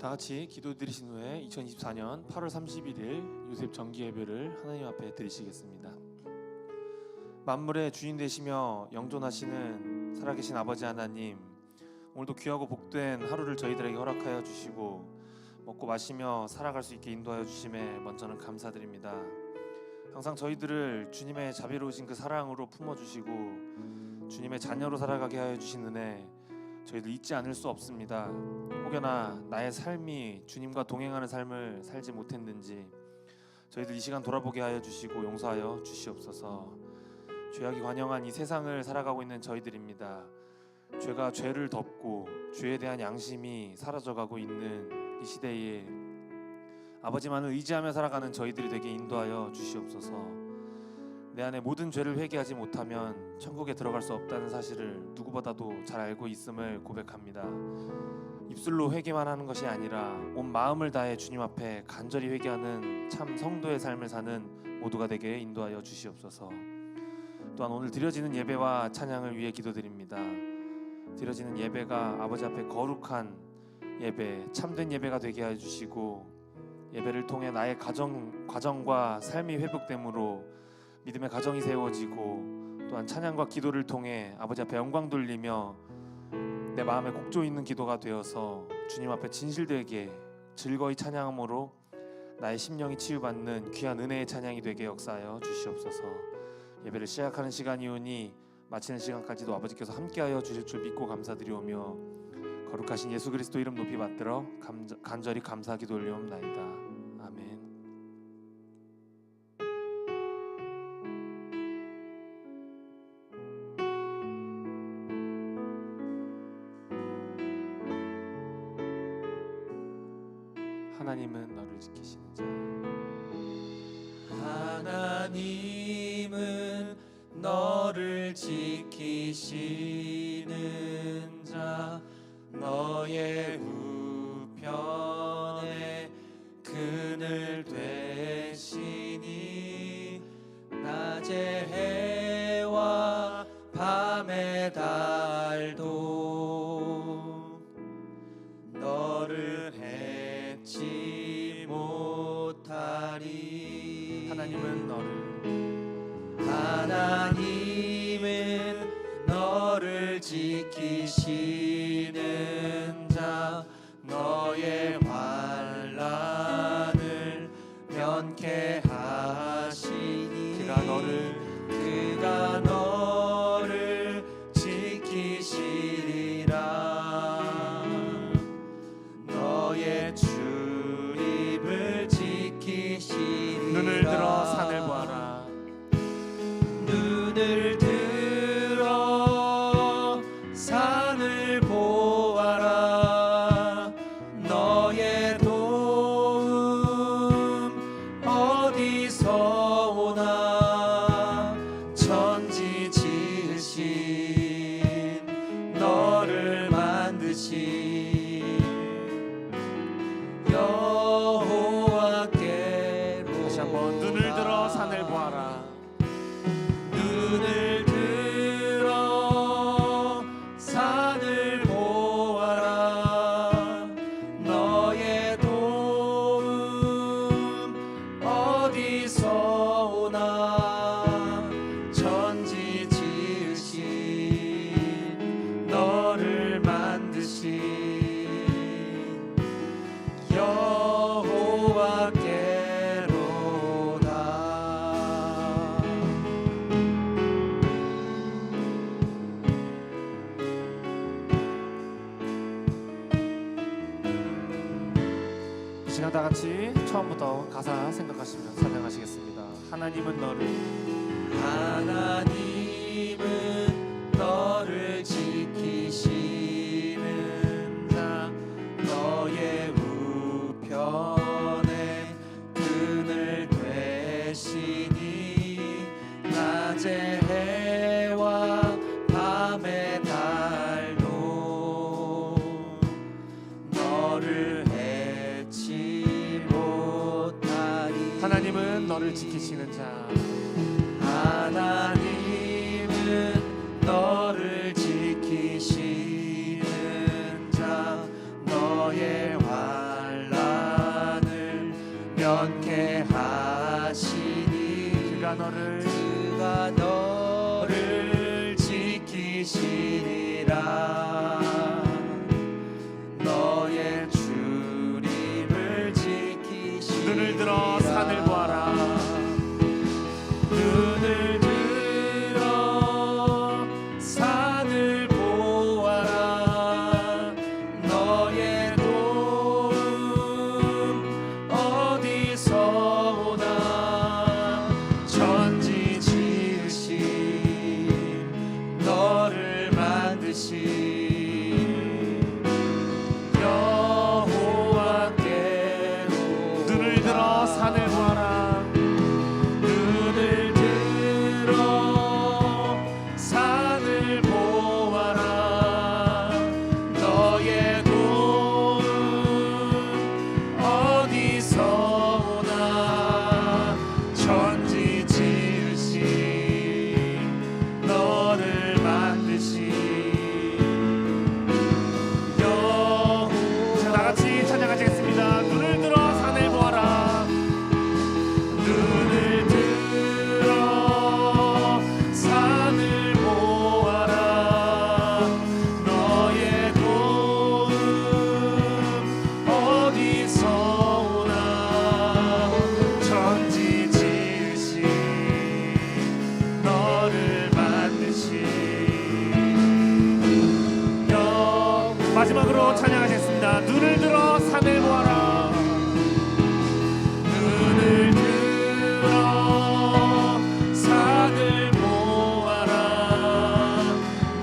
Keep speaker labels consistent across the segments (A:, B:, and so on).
A: 다 같이 기도 드리신 후에 2024년 8월 31일 요셉 정기 예배를 하나님 앞에 드리시겠습니다. 만물의 주인 되시며 영존하시는 살아계신 아버지 하나님, 오늘도 귀하고 복된 하루를 저희들에게 허락하여 주시고 먹고 마시며 살아갈 수 있게 인도하여 주심에 먼저는 감사드립니다. 항상 저희들을 주님의 자비로우신 그 사랑으로 품어주시고 주님의 자녀로 살아가게 하여 주신 은혜 저희들 잊지 않을 수 없습니다. 혹여나 나의 삶이 주님과 동행하는 삶을 살지 못했는지 저희들 이 시간 돌아보게 하여 주시고 용서하여 주시옵소서. 죄악이 관영한 이 세상을 살아가고 있는 저희들입니다. 죄가 죄를 덮고 죄에 대한 양심이 사라져가고 있는 이 시대에 아버지만을 의지하며 살아가는 저희들이 되게 인도하여 주시옵소서. 내 안에 모든 죄를 회개하지 못하면 천국에 들어갈 수 없다는 사실을 누구보다도 잘 알고 있음을 고백합니다. 입술로 회개만 하는 것이 아니라 온 마음을 다해 주님 앞에 간절히 회개하는 참 성도의 삶을 사는 모두가 되게 인도하여 주시옵소서. 또한 오늘 드려지는 예배와 찬양을 위해 기도드립니다. 드려지는 예배가 아버지 앞에 거룩한 예배, 참된 예배가 되게 하여 주시고 예배를 통해 나의 과정과 삶이 회복됨으로 믿음의 가정이 세워지고 또한 찬양과 기도를 통해 아버지 앞에 영광 돌리며 내 마음에 곡조 있는 기도가 되어서 주님 앞에 진실되게 즐거이 찬양함으로 나의 심령이 치유받는 귀한 은혜의 찬양이 되게 역사하여 주시옵소서. 예배를 시작하는 시간이오니 마치는 시간까지도 아버지께서 함께하여 주실 줄 믿고 감사드리오며 거룩하신 예수 그리스도 이름 높이 받들어 간절히 감사기도 올리옵나이다. 아멘. 하나님은 너를 지키시는 자.
B: 하나님은 너를 지키시는 자. 너의 우편에 그늘 되시니 낮의 해와 밤의 달도 너를 해치 못하리.
A: 하나님은
B: 너를 지키시는 자. 너의 환난을 면케 하시니 그가 너를 지키시리라. 너의 출입을 지키시리라.
A: 눈을 들어 산을 보아라.
B: 눈을 들어 산을 보아라. 너의 도움 어디서 오나. 천지 지으신 너를 만드신 여호와께로.
A: 다시 한번 눈을 들어 산을 보아라.
B: 눈을 들어 산을 보아라. 너의 도움 어디서 오나. 천지 지으신 너를 만드신 여호와께로다.
A: 이 시간 다 같이 처음부터 가사 생각하시며 찬양하시겠습니다. 하나님은
B: 너를 지키시는 자. 너의 우편에 그늘 되시니 낮의 해와 밤의 달도 너를 해치 못하리.
A: 하나님은 너를 지키시는 자.
B: 하나님은 너를 지키시는 자. 너의 환
A: 그가 너를
B: 지키시리라. 너의 주님을 지키시리라.
A: 눈을 들어 산을 보아라.
B: 눈을 들어 산을 보아라. 너의 도움 어디서 오나. 천지 지으신 너를 만드신 여호와께로.
A: 눈을 들어 산을 보아라.
B: 눈을 들어 산을 보아라. 너의 도움 어디서 오나. 천지 지으신 너를 만드신
A: 자, 다같이 찬양하시겠습니다. 눈을 들어 산을 보아라.
B: 눈을 들어 산을 보아라. 너의 도움 어디서 오나. 천지 지으신 너를 만드신
A: 마지막으로 찬양하시겠습니다. 눈을 들어 산을 보아라.
B: 눈을 들어 산을 보아라.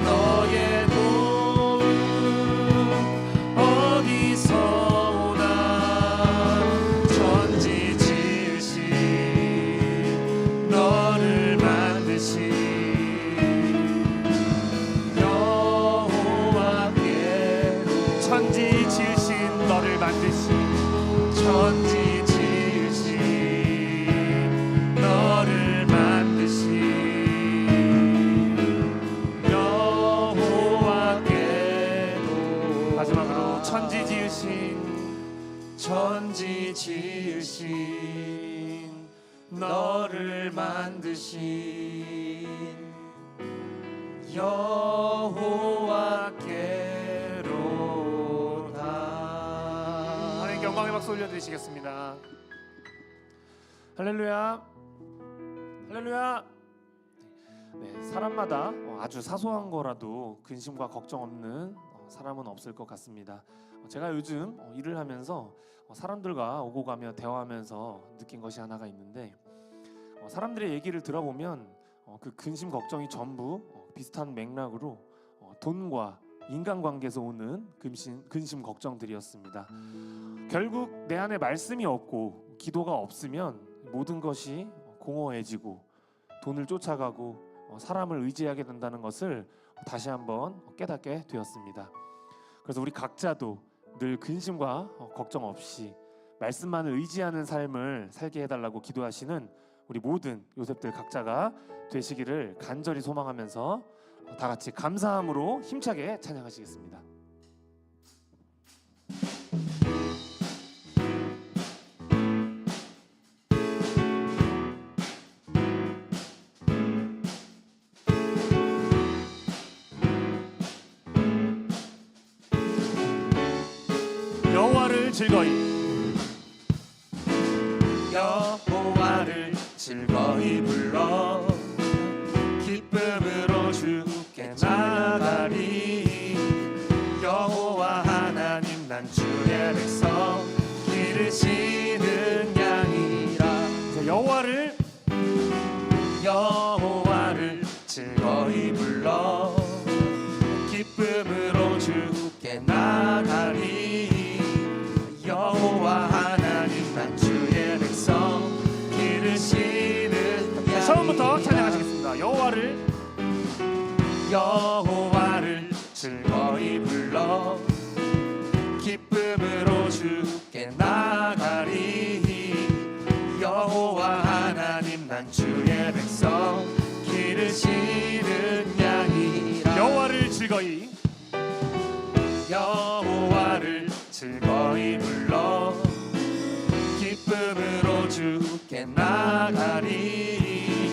B: 너의 도움 어디서 오나. 천지 지으신 너를 만드신 여호와께로.
A: 천지 지으신 너를 만드신
B: 천지 지으신 너를 만드신 여호와께로.
A: 마지막으로 천지 지으신
B: 너를 만드신 여호와께로다.
A: 하나님 영광의 박수 올려드리시겠습니다. 할렐루야, 할렐루야. 네, 사람마다 아주 사소한 거라도 근심과 걱정 없는 사람은 없을 것 같습니다. 제가 요즘 일을 하면서 사람들과 오고 가며 대화하면서 느낀 것이 하나가 있는데, 사람들의 얘기를 들어보면 그 근심 걱정이 전부 비슷한 맥락으로 돈과 인간관계에서 오는 근심 걱정들이었습니다. 결국 내 안에 말씀이 없고 기도가 없으면 모든 것이 공허해지고 돈을 쫓아가고 사람을 의지하게 된다는 것을 다시 한번 깨닫게 되었습니다. 그래서 우리 각자도 늘 근심과 걱정 없이 말씀만을 의지하는 삶을 살게 해달라고 기도하시는 우리 모든 요셉들 각자가 되시기를 간절히 소망하면서 다 같이 감사함으로 힘차게 찬양하시겠습니다. 여호와를 즐거이,
B: 여호와를 즐거이 불러 기쁨으로 주께 나가리. 여호와 하나님 난 주의 백성 기르시는 양이라. 여호와를 즐거이 불러 기쁨으로 주께 나가리. 여호와 하나님 난 주의 백성 기르시는 양이라.
A: 처음부터 찬양하시겠습니다.
B: 여호와를 즐거이 불러 기쁨으로 주께 나가리. 여호와 하나님 난 주의 백성 기르시는 양이라.
A: 여호와를 즐거이,
B: 여호와를 즐거이 불러 기쁨으로 주께 나가리.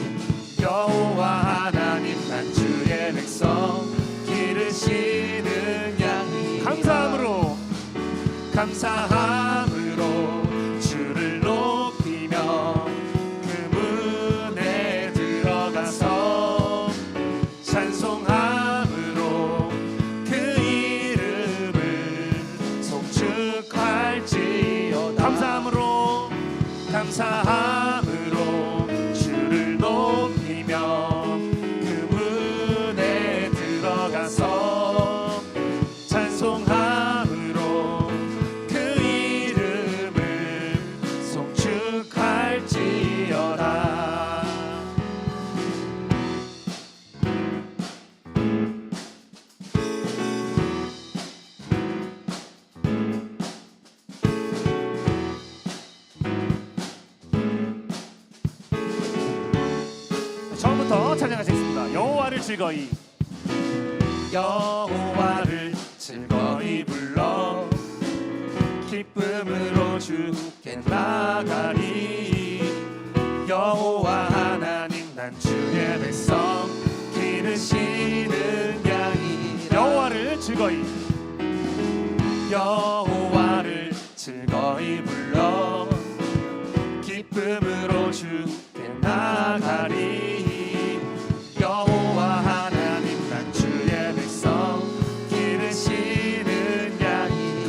B: 감사함으로 주를 높이며 그 문에 들어가서 찬송함으로 그 이름을 송축할지어다. 감사함으로 주를 높이며 그 문에 들어가서 찬송함으로 그 이름을 송축할지어다.
C: 처음부터 찬양하시겠습니다. 여호와를 즐거이.
B: 여호와를 즐거이 불러 기쁨으로 주께 나가리. 여호와 하나님 난 주의 백성 기르시는 양이라.
C: 여호와를 즐거이.
B: 여호와를 즐거이 불러 기쁨으로 주께 나가리. 여호와 하나님 난 주의 백성 기르시는 양이.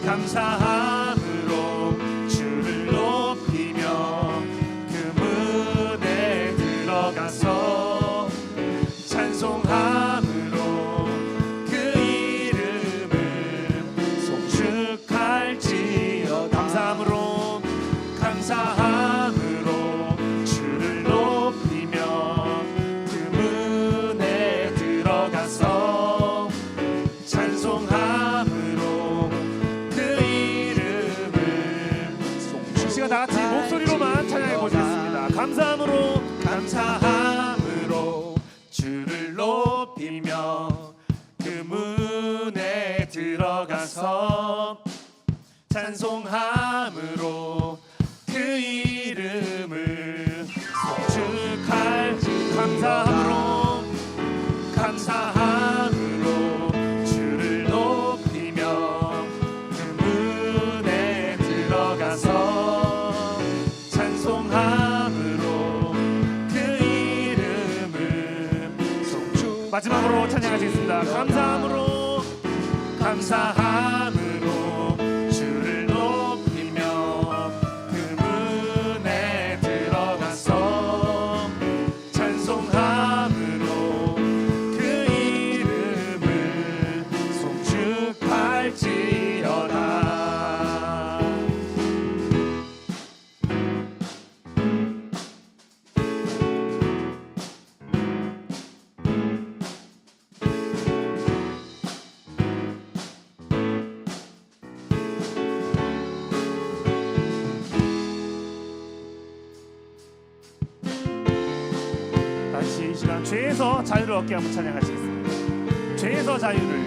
B: 감사함으로 주를 높이며 그 문에 들어가서 찬송함으로 그 이름을 송축할지어다. 감사함으로 주를 높이며 그 문에 들어가서 찬송함으로 그 이름을 송축.
C: 시간 다 같이 목소리로만 찬양해 보시겠습니다.
B: 감사함으로 주를 높이며 그 문에 들어가서 찬송함으로 그 이름을 송축할지. 감사함으로 주를 높이며 그 문에 들어가서 찬송함으로 그 이름을 송축.
C: 마지막으로 찬양하시겠습니다.
B: 감사함으로 주를 높이며 그 문에 들어가서 찬송함으로 그 이름을 송축할지어다.
C: 다시 이 시간 죄에서 자유를 얻게 한번 찬양하시겠습니다. 죄에서 자유를.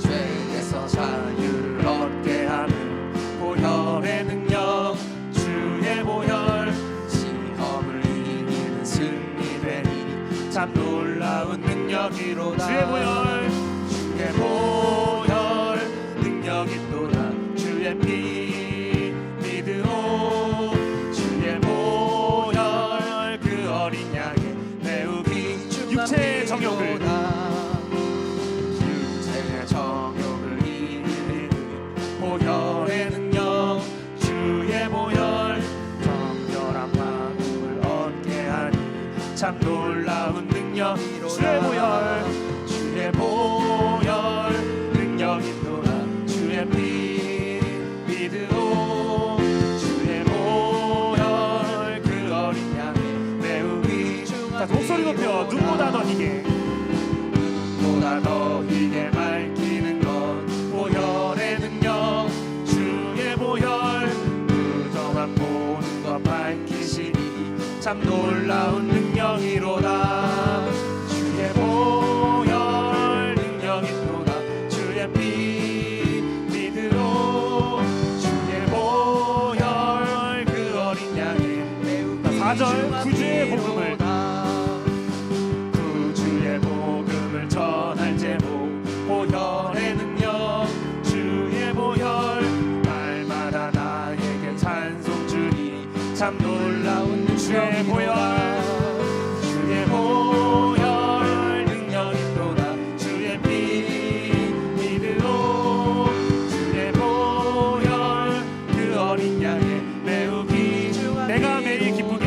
B: 죄에서 자유를 얻게 하는 보혈의 능력. 주의 보혈 시험을 이기는 승리되니 참 놀라운 능력이로다.
C: 주의 보혈.
B: 주의 보혈 능력이 또다. 주의 피 믿으오. 주의 보혈 그 어린 양의 매우 긴
C: 육체의 정욕을.
B: 육체의 정욕을 이기는 보혈의 능력. 주의 보혈 정결한 마음을 얻게 하니 참 놀라운 능력. 주의 보혈 능력이 또다. 주의 피 믿으오. 주의 보혈 그 어린 양의 매우 귀중한.
C: 목소리 높여 눈보다 더 희게.
B: 보다 더 희게 밝히는 것 보혈의 능력. 주의 보혈 부정한 모든 것 밝히시니 참 놀라운 능력이로다. 주의 보혈 능력이 또다. 주의 피 믿으오. 주의 보혈 그 어린 양의 매우
C: 4절 구주의 복음을.
B: 구주의 복음을 전할 제목 보혈의 능력. 놀라운
C: 주의 보혈
B: 주의 보혈 능력 있도다 주의 피 믿으로 주의 보혈 그 어린 양의 매우 귀중한
C: 내가 매일 기쁘게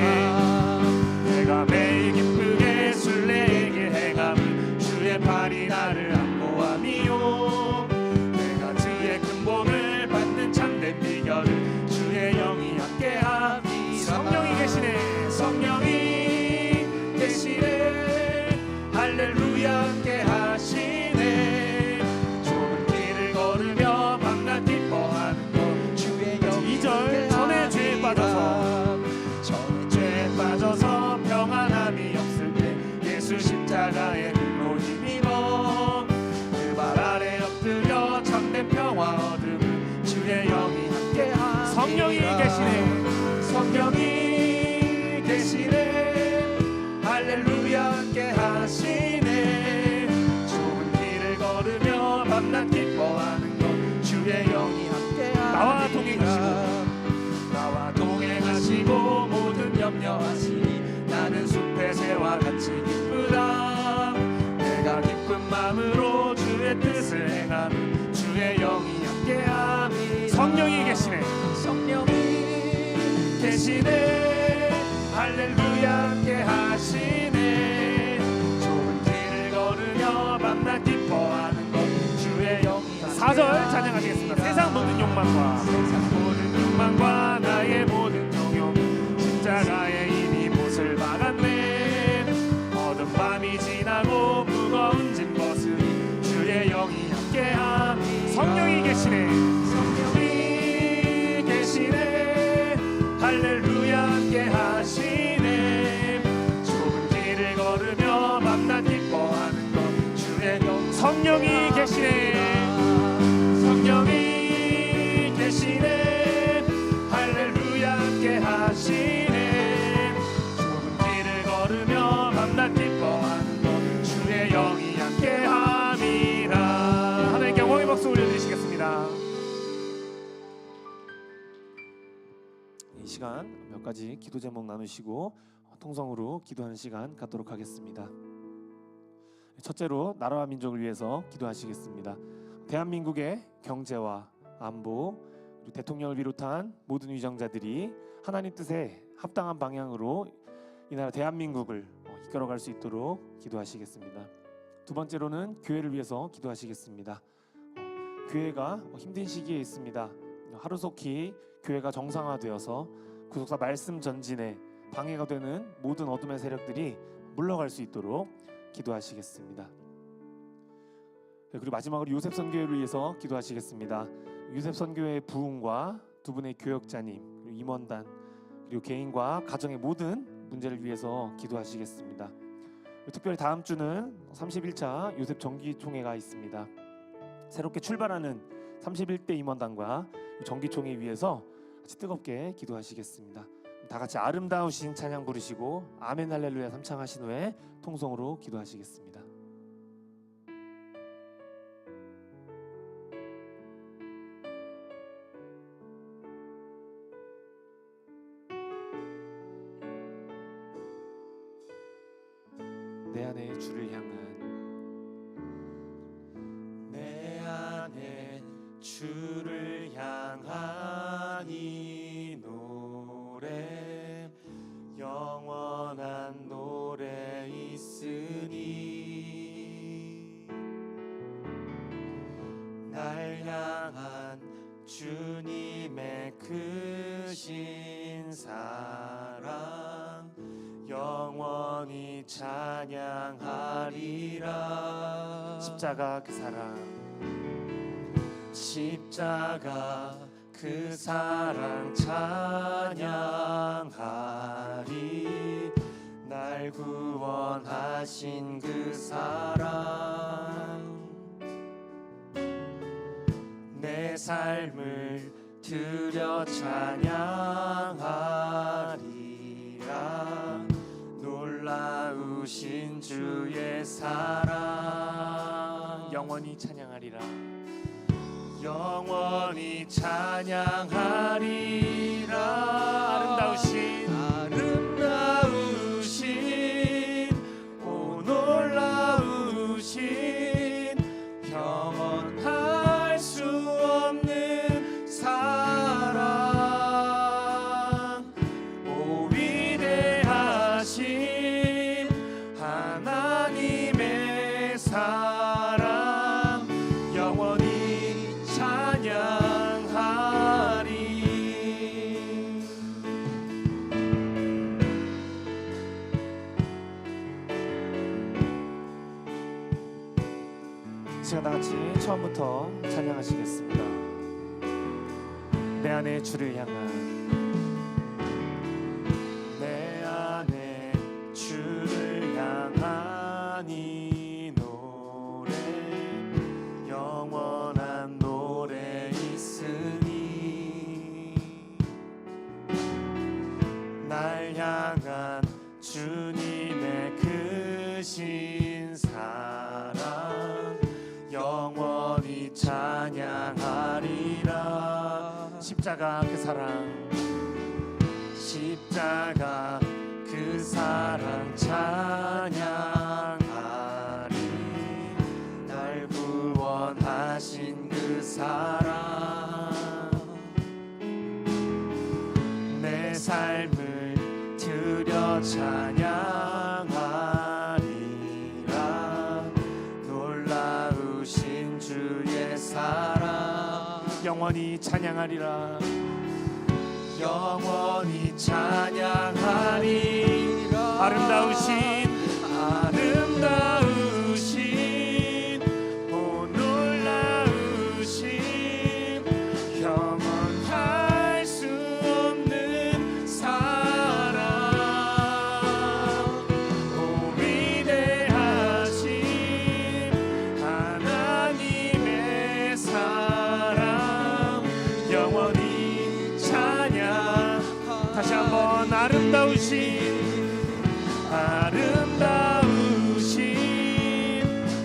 B: 내가 매일 기쁘게 순례에게 행함은 주의 팔이 나를 안보함이요 내가 주의 큰 복을 받는 참된 비결을 주의 영이 함께함이라
C: 성령이 계시네.
B: 성령이 계시네 할렐루야 함께 하시네 좁은 길을 걸으며 밤낮 기뻐하는 것 주의 영이
C: 2절 전에 죄에 빠져서
B: 전에 죄에 빠져서 평안함이 없을 때 예수 십자가의 불로 힘입어 그 발 아래 엎드려 참된 평화 얻음을 주의 영이 함께하니라
C: 성령이 계시네.
B: 성령이 계시네 할렐루야 함께 하시네 좁은 길을 걸으며 밤낮 기뻐하는 것 주의 영이 함께하니라
C: 나와 동행하시고
B: 나와 동행하시고 모든 염려하시니 나는 숲의 새와 같이 기쁘다 내가 기쁜 마음으로 주의 뜻을 행하는 주의 영이 함께함이
C: 성령이 계시네.
B: 성령이 계시네 할렐루야 함께 하시네 좁은 길을 걸으며 밤낮 기뻐하는 것 주의 영이
C: 4절 찬양하시겠습니다. 세상 모든 욕망과
B: 세상 모든 욕망과 나의 모든 정욕 십자가에 이미 못을 박았네 어두운 밤이 지나고 무거운 짐 벗으니 주의 영이 함께함이
C: 성령이 계시네.
B: 성령이 계시네 할렐루야 함께 하시네 좁은 길을 걸으며 밤낮 기뻐하는 것 주의 영
C: 성령이 계시네.
B: 성령이 계시네 할렐루야 함께 하시네 좁은 길을 걸으며 밤낮 기뻐하는 것 주의 영이 함께 함이라
C: 하나님께 영광의 박수 올려드리시겠습니다.
A: 이 시간 몇 가지 기도 제목 나누시고 통성으로 기도하는 시간 갖도록 하겠습니다. 첫째로 나라와 민족을 위해서 기도하시겠습니다. 대한민국의 경제와 안보 그리고 대통령을 비롯한 모든 위정자들이 하나님 뜻에 합당한 방향으로 이 나라 대한민국을 이끌어갈 수 있도록 기도하시겠습니다. 두 번째로는 교회를 위해서 기도하시겠습니다. 교회가 힘든 시기에 있습니다. 하루속히 교회가 정상화되어서 구속사 말씀 전진에 방해가 되는 모든 어둠의 세력들이 물러갈 수 있도록 기도하시겠습니다. 그리고 마지막으로 요셉 선교회를 위해서 기도하시겠습니다. 요셉 선교회의 부흥과 두 분의 교역자님 그리고 임원단 그리고 개인과 가정의 모든 문제를 위해서 기도하시겠습니다. 특별히 다음 주는 31차 요셉 정기총회가 있습니다. 새롭게 출발하는 31대 임원단과 정기총회 위해서 같이 뜨겁게 기도하시겠습니다. 다 같이 아름다우신 찬양 부르시고 아멘 할렐루야 삼창하신 후에 통성으로 기도하시겠습니다. 내 안에 주를 향한
B: 내 안에 주를 향한 이 노래 영원한 노래 있으니 날 향한 주님의 크신 사랑 영원히 찬양하리라.
A: 십자가 그 사랑
B: 십자가 그 사랑 찬양하리. 날 구원하신 그 사랑 내 삶을 드려 찬양하리라. 놀라우신 주의 사랑
A: 영원히 찬양하리라.
B: 영원히 찬양하리라.
C: 아름다우신 시간 다 같이 처음부터 찬양하시겠습니다. 내 안에 주를 향한
B: 내 안에 주를 향한 이 노래 영원한 노래 있으니 날 향한 주님의 크신 사랑 영원히 찬양하리라.
C: 십자가 그 사랑
B: 십자가 그 사랑 찬양하리. 날 구원하신 그 사랑 내 삶을 드려 찬양하리라. 놀라우신 주의 사랑
C: 영원히 찬양하리라.
B: 영원히 찬양하리라. 아름다우신 오 놀라우신 영원할 수 없는 사랑 오 위대하신 하나님의 사랑 영원히 찬양.
C: 다시 한번 아름다우신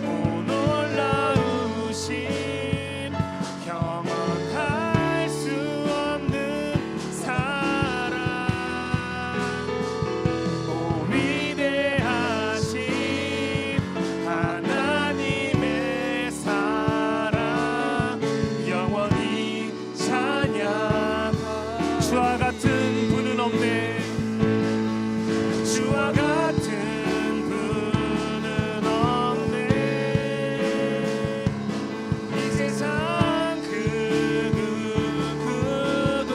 B: 오 놀라우신 영원할 수 없는 사랑 오 위대하신 하나님의 사랑 영원히 찬양.
C: 주와 같은 분은 없네.
B: 주와 같은 분은 없네. 이 세상 그 누구도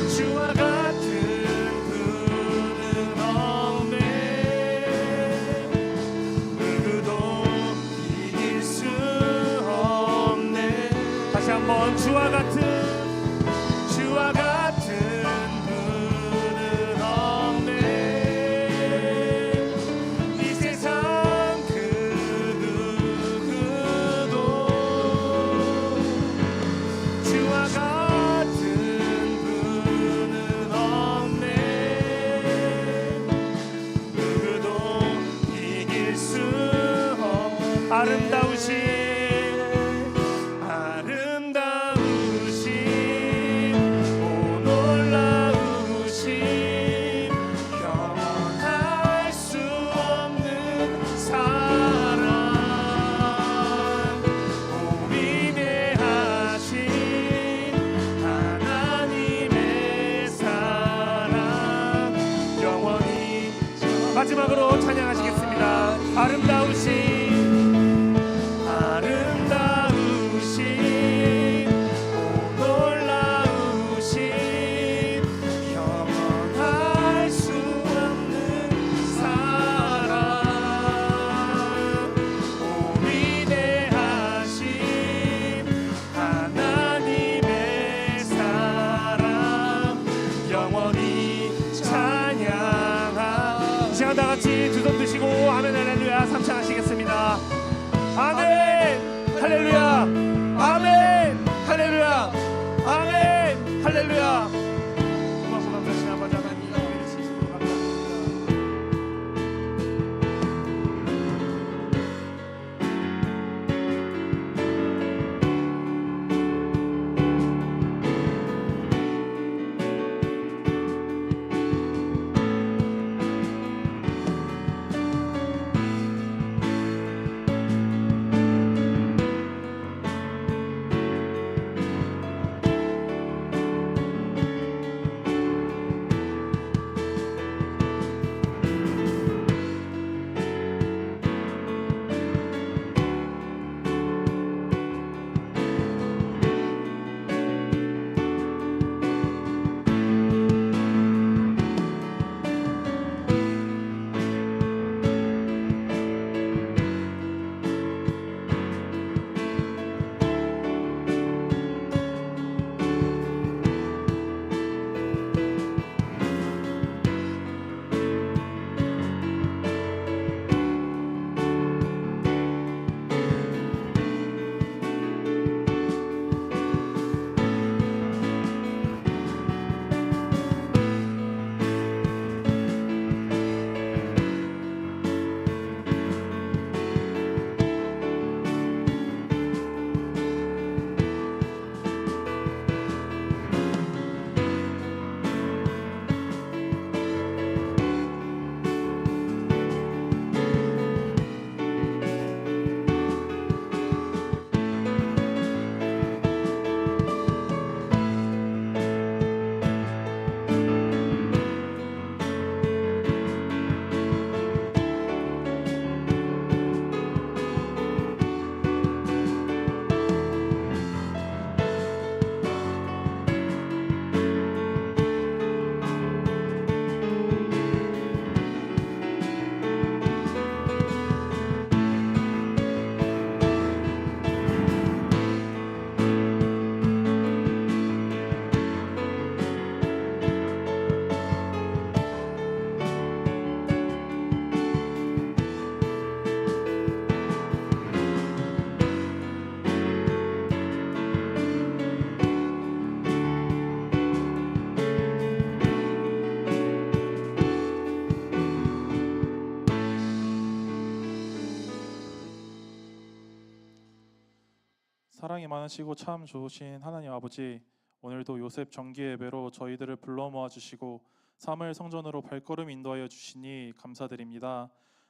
B: 주와 같은 분은 없네. 누구도 이길 수 없네.
C: 다시 한번 주와 같은
B: 분은 없네. 이 세상 그 누구도 주와 같은 분은 없네. 누구도 이길 수 없네.
C: 아름다우신
B: 오 놀라우신 영원할 수 없는 사랑 오 위대하신 하나님의 사랑 영원히.
C: 마지막으로 찬양하시겠습니다. 아름다우신
B: 오 놀라우신 영원할 수 없는 사랑 오 위대하신 하나님의 사랑 영원히 찬양하.
C: 이 시간 다 같이 두 손 드시고 아멘 할렐루야 삼창하시겠습니다. 아멘 할렐루야 아멘 할렐루야 아멘 할렐루야. 고맙고 감사하신 아버지 하나님 우리를 지키시고 감사합니다.
D: 사랑이 많으시고 참 좋으신 하나님 아버지, 오늘도 요셉 정기 예배로 저희들을 불러 모아 주시고 사무엘 성전으로 발걸음 인도하여 주시니 감사드립니다.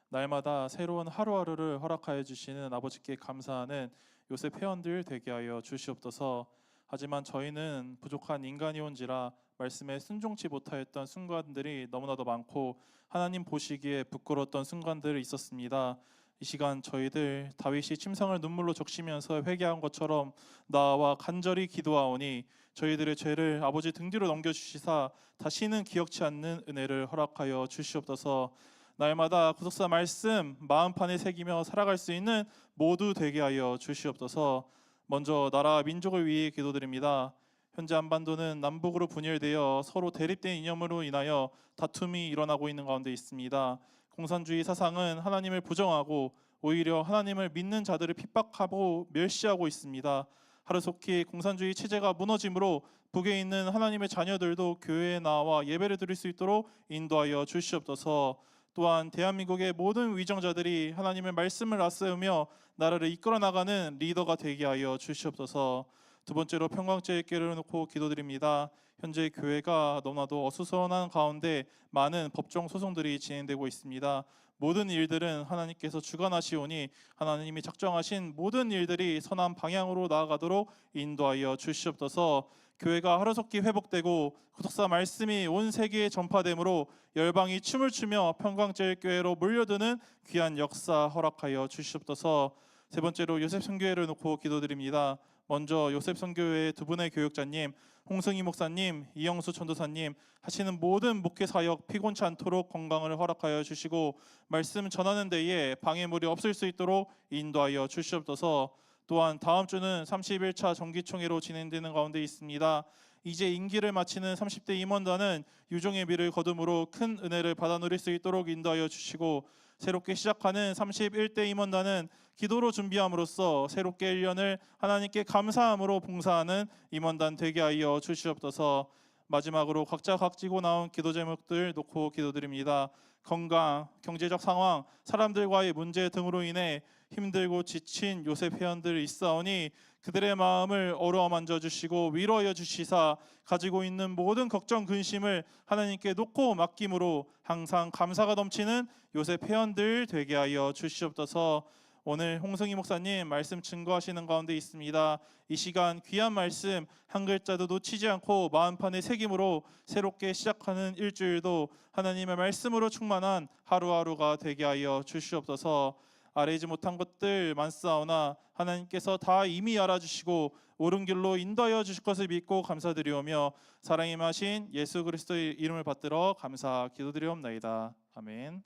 D: 날마다 새로운 하루하루를 허락하여 주시는 아버지께 감사하는 요셉 회원들 되게 하여 주시옵소서. 하지만 저희는 부족한 인간이온지라 말씀에 순종치 못하였던 순간들이 너무나도 많고 하나님 보시기에 부끄러웠던 순간들이 있었습니다. 이 시간 저희들 다윗이 침상을 눈물로 적시면서 회개한 것처럼 나와 간절히 기도하오니 저희들의 죄를 아버지 등 뒤로 넘겨주시사 다시는 기억치 않는 은혜를 허락하여 주시옵소서. 날마다 구속사 말씀 마음판에 새기며 살아갈 수 있는 모두 되게 하여 주시옵소서. 먼저 나라 민족을 위해 기도드립니다. 현재 한반도는 남북으로 분열되어 서로 대립된 이념으로 인하여 다툼이 일어나고 있는 가운데 있습니다. 공산주의 사상은 하나님을 부정하고 오히려 하나님을 믿는 자들을 핍박하고 멸시하고 있습니다. 하루속히 공산주의 체제가 무너짐으로 북에 있는 하나님의 자녀들도 교회에 나와 예배를 드릴 수 있도록 인도하여 주시옵소서. 또한 대한민국의 모든 위정자들이 하나님의 말씀을 앞세우며 나라를 이끌어 나가는 리더가 되게 하여 주시옵소서. 두 번째로 평강제일교회를 놓고 기도드립니다. 현재 교회가 너무나도 어수선한 가운데 많은 법정 소송들이 진행되고 있습니다. 모든 일들은 하나님께서 주관하시오니 하나님이 작정하신 모든 일들이 선한 방향으로 나아가도록 인도하여 주시옵소서. 교회가 하루속히 회복되고 구속사 말씀이 온 세계에 전파되므로 열방이 춤을 추며 평강제일교회로 몰려드는 귀한 역사 허락하여 주시옵소서. 세 번째로 요셉 선교회를 놓고 기도드립니다. 먼저 요셉 선교회 두 분의 교육자님, 홍승희 목사님, 이영수 전도사님 하시는 모든 목회 사역 피곤치 않도록 건강을 허락하여 주시고 말씀 전하는 데에 방해물이 없을 수 있도록 인도하여 주시옵소서. 또한 다음 주는 31차 정기총회로 진행되는 가운데 있습니다. 이제 임기를 마치는 30대 임원단은 유종의 미를 거둠으로 큰 은혜를 받아 누릴 수 있도록 인도하여 주시고 새롭게 시작하는 31대 임원단은 기도로 준비함으로써 새롭게 1년을 하나님께 감사함으로 봉사하는 임원단 되게 하여 주시옵소서. 마지막으로 각자 각지고 나온 기도 제목들 놓고 기도드립니다. 건강, 경제적 상황, 사람들과의 문제 등으로 인해 힘들고 지친 요셉 회원들이 있사오니 그들의 마음을 어루만져 주시고 위로하여 주시사 가지고 있는 모든 걱정 근심을 하나님께 놓고 맡김으로 항상 감사가 넘치는 요셉 회원들 되게 하여 주시옵소서. 오늘 홍승희 목사님 말씀 증거하시는 가운데 있습니다. 이 시간 귀한 말씀 한 글자도 놓치지 않고 마음판에 새김으로 새롭게 시작하는 일주일도 하나님의 말씀으로 충만한 하루하루가 되게 하여 주시옵소서. 아뢰지 못한 것들 많사오나 하나님께서 다 이미 알아주시고 옳은 길로 인도하여 주실 것을 믿고 감사드리오며 사랑이 마신 예수 그리스도의 이름을 받들어 감사 기도드리옵나이다. 아멘.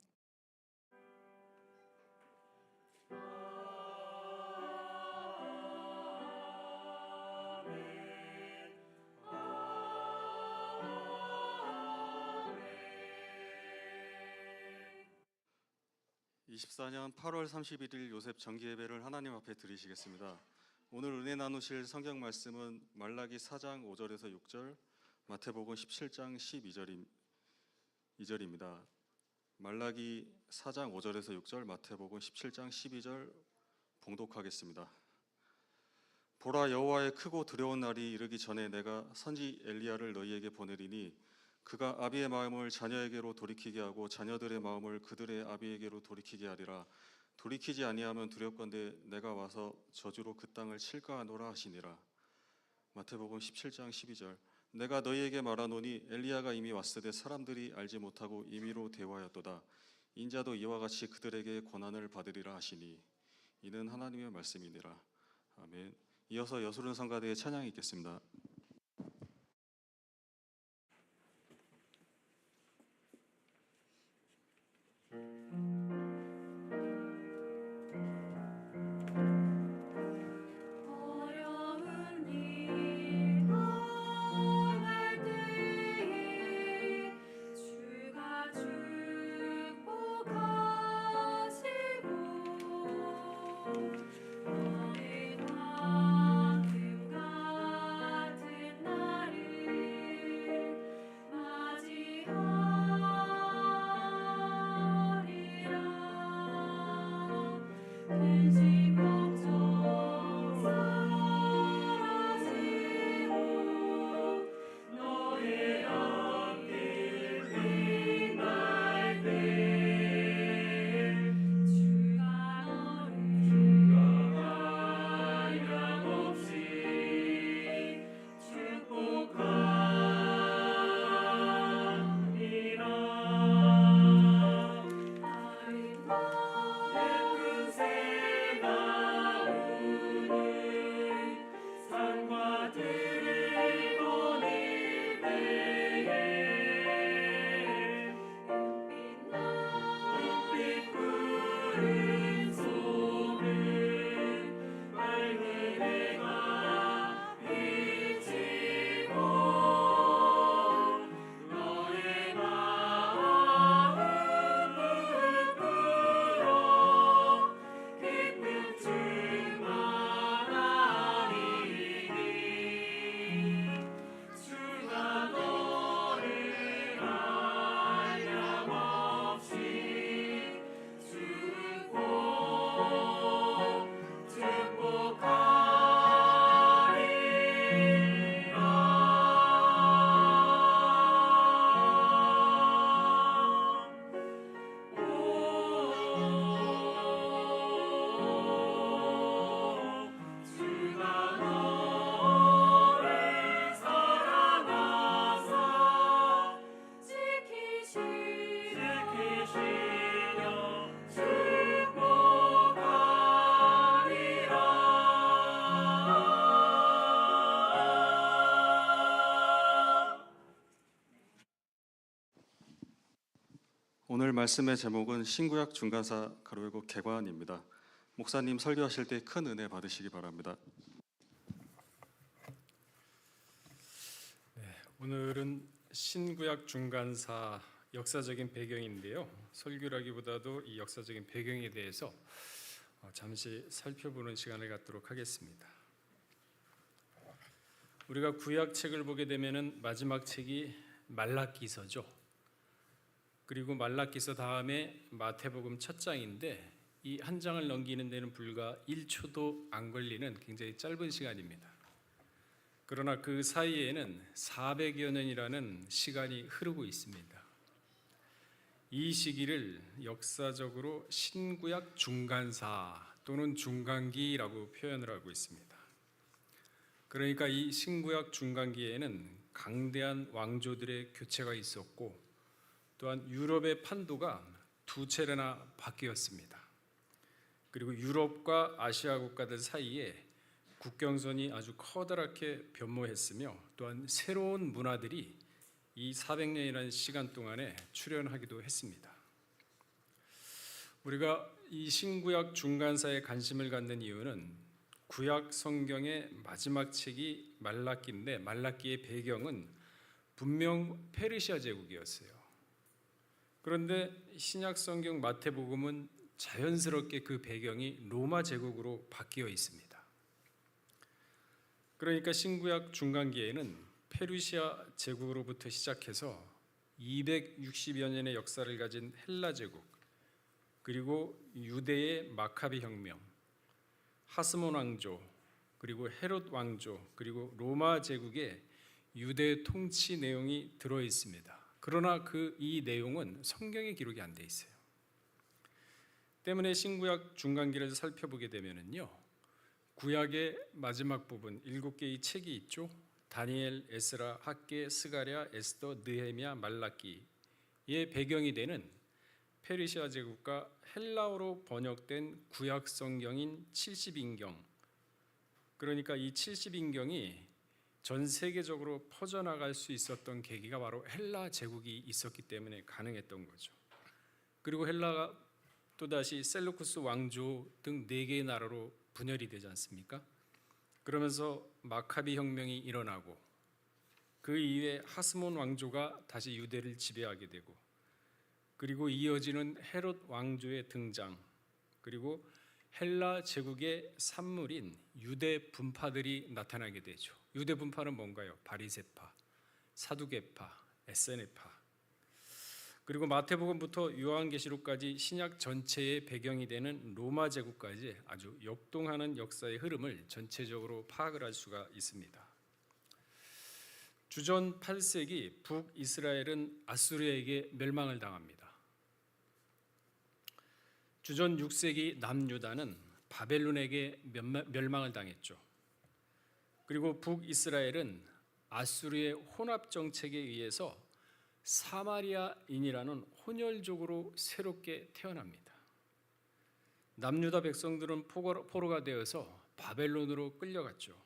E: (24년 8월 31일) 요셉 정기예배를 하나님 앞에 드리시겠습니다. 오늘 은혜 나누실 성경 말씀은 말라기 4장 5절에서 6절, 마태복음 17장 12절입니다. 말라기 4장 5절에서 6절, 마태복음 17장 12절 봉독하겠습니다. 보라, 여호와의 크고 두려운 날이 이르기 전에 내가 선지 엘리야를 너희에게 보내리니 그가 아비의 마음을 자녀에게로 돌이키게 하고 자녀들의 마음을 그들의 아비에게로 돌이키게 하리라. 돌이키지 아니하면 두렵건대 내가 와서 저주로 그 땅을 칠까 하노라 하시니라. 마태복음 17장 12절. 내가 너희에게 말하노니 엘리야가 이미 왔으되 사람들이 알지 못하고 임의로 대화하였도다. 인자도 이와 같이 그들에게 고난을 받으리라 하시니 이는 하나님의 말씀이니라. 아멘. 이어서 여수른 성가대의 찬양이 있겠습니다. 오늘 말씀의 제목은 신구약 중간사 가로열고 개관입니다. 목사님 설교하실 때 큰 은혜 받으시기 바랍니다.
F: 오늘은 신구약 중간사 역사적인 배경인데요. 설교라기보다도 이 역사적인 배경에 대해서 잠시 살펴보는 시간을 갖도록 하겠습니다. 우리가 구약책을 보게 되면은 마지막 책이 말라기서죠. 그리고 말라기서 다음에 마태복음 첫 장인데 이 한 장을 넘기는 데는 불과 1초도 안 걸리는 굉장히 짧은 시간입니다. 그러나 그 사이에는 400여 년이라는 시간이 흐르고 있습니다. 이 시기를 역사적으로 신구약 중간사 또는 중간기라고 표현을 하고 있습니다. 그러니까 이 신구약 중간기에는 강대한 왕조들의 교체가 있었고 또한 유럽의 판도가 두 차례나 바뀌었습니다. 그리고 유럽과 아시아 국가들 사이에 국경선이 아주 커다랗게 변모했으며 또한 새로운 문화들이 이 400년이라는 시간 동안에 출현하기도 했습니다. 우리가 이 신구약 중간사에 관심을 갖는 이유는 구약 성경의 마지막 책이 말라기인데 말라기의 배경은 분명 페르시아 제국이었어요. 그런데 신약 성경 마태복음은 자연스럽게 그 배경이 로마 제국으로 바뀌어 있습니다. 그러니까 신구약 중간기에는 페르시아 제국으로부터 시작해서 260여 년의 역사를 가진 헬라 제국, 그리고 유대의 마카비 혁명, 하스몬 왕조, 그리고 헤롯 왕조, 그리고 로마 제국의 유대 통치 내용이 들어 있습니다. 그러나 이 내용은 성경에 기록이 안 돼 있어요. 때문에 신구약 중간기를 살펴보게 되면은요, 구약의 마지막 부분 7개의 책이 있죠. 다니엘, 에스라, 학개, 스가랴, 에스더, 느헤미야, 말라기의 배경이 되는 페르시아 제국과 헬라어로 번역된 구약 성경인 70인경, 그러니까 이 70인경이 전 세계적으로 퍼져나갈 수 있었던 계기가 바로 헬라 제국이 있었기 때문에 가능했던 거죠. 그리고 헬라가 또다시 셀루쿠스 왕조 등 4개의 나라로 분열이 되지 않습니까? 그러면서 마카비 혁명이 일어나고 그 이후에 하스몬 왕조가 다시 유대를 지배하게 되고 그리고 이어지는 헤롯 왕조의 등장, 그리고 헬라 제국의 산물인 유대 분파들이 나타나게 되죠. 유대 분파는 뭔가요? 바리새파, 사두개파, 에세네파, 그리고 마태복음부터 요한계시록까지 신약 전체의 배경이 되는 로마 제국까지 아주 역동하는 역사의 흐름을 전체적으로 파악을 할 수가 있습니다. 주전 8세기 북이스라엘은 아수르에게 멸망을 당합니다. 주전 6세기 남유다는 바벨론에게 멸망을 당했죠. 그리고 북이스라엘은 아수르의 혼합 정책에 의해서 사마리아인이라는 혼혈족으로 새롭게 태어납니다. 남유다 백성들은 포로가 되어서 바벨론으로 끌려갔죠.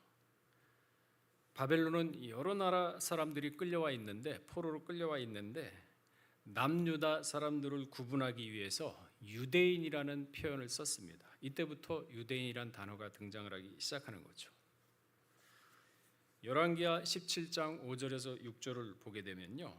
F: 바벨론은 여러 나라 사람들이 끌려와 있는데, 포로로 끌려와 있는데 남유다 사람들을 구분하기 위해서 유대인이라는 표현을 썼습니다. 이때부터 유대인이란 단어가 등장을 하기 시작하는 거죠. 열왕기하 17장 5절에서 6절을 보게 되면요,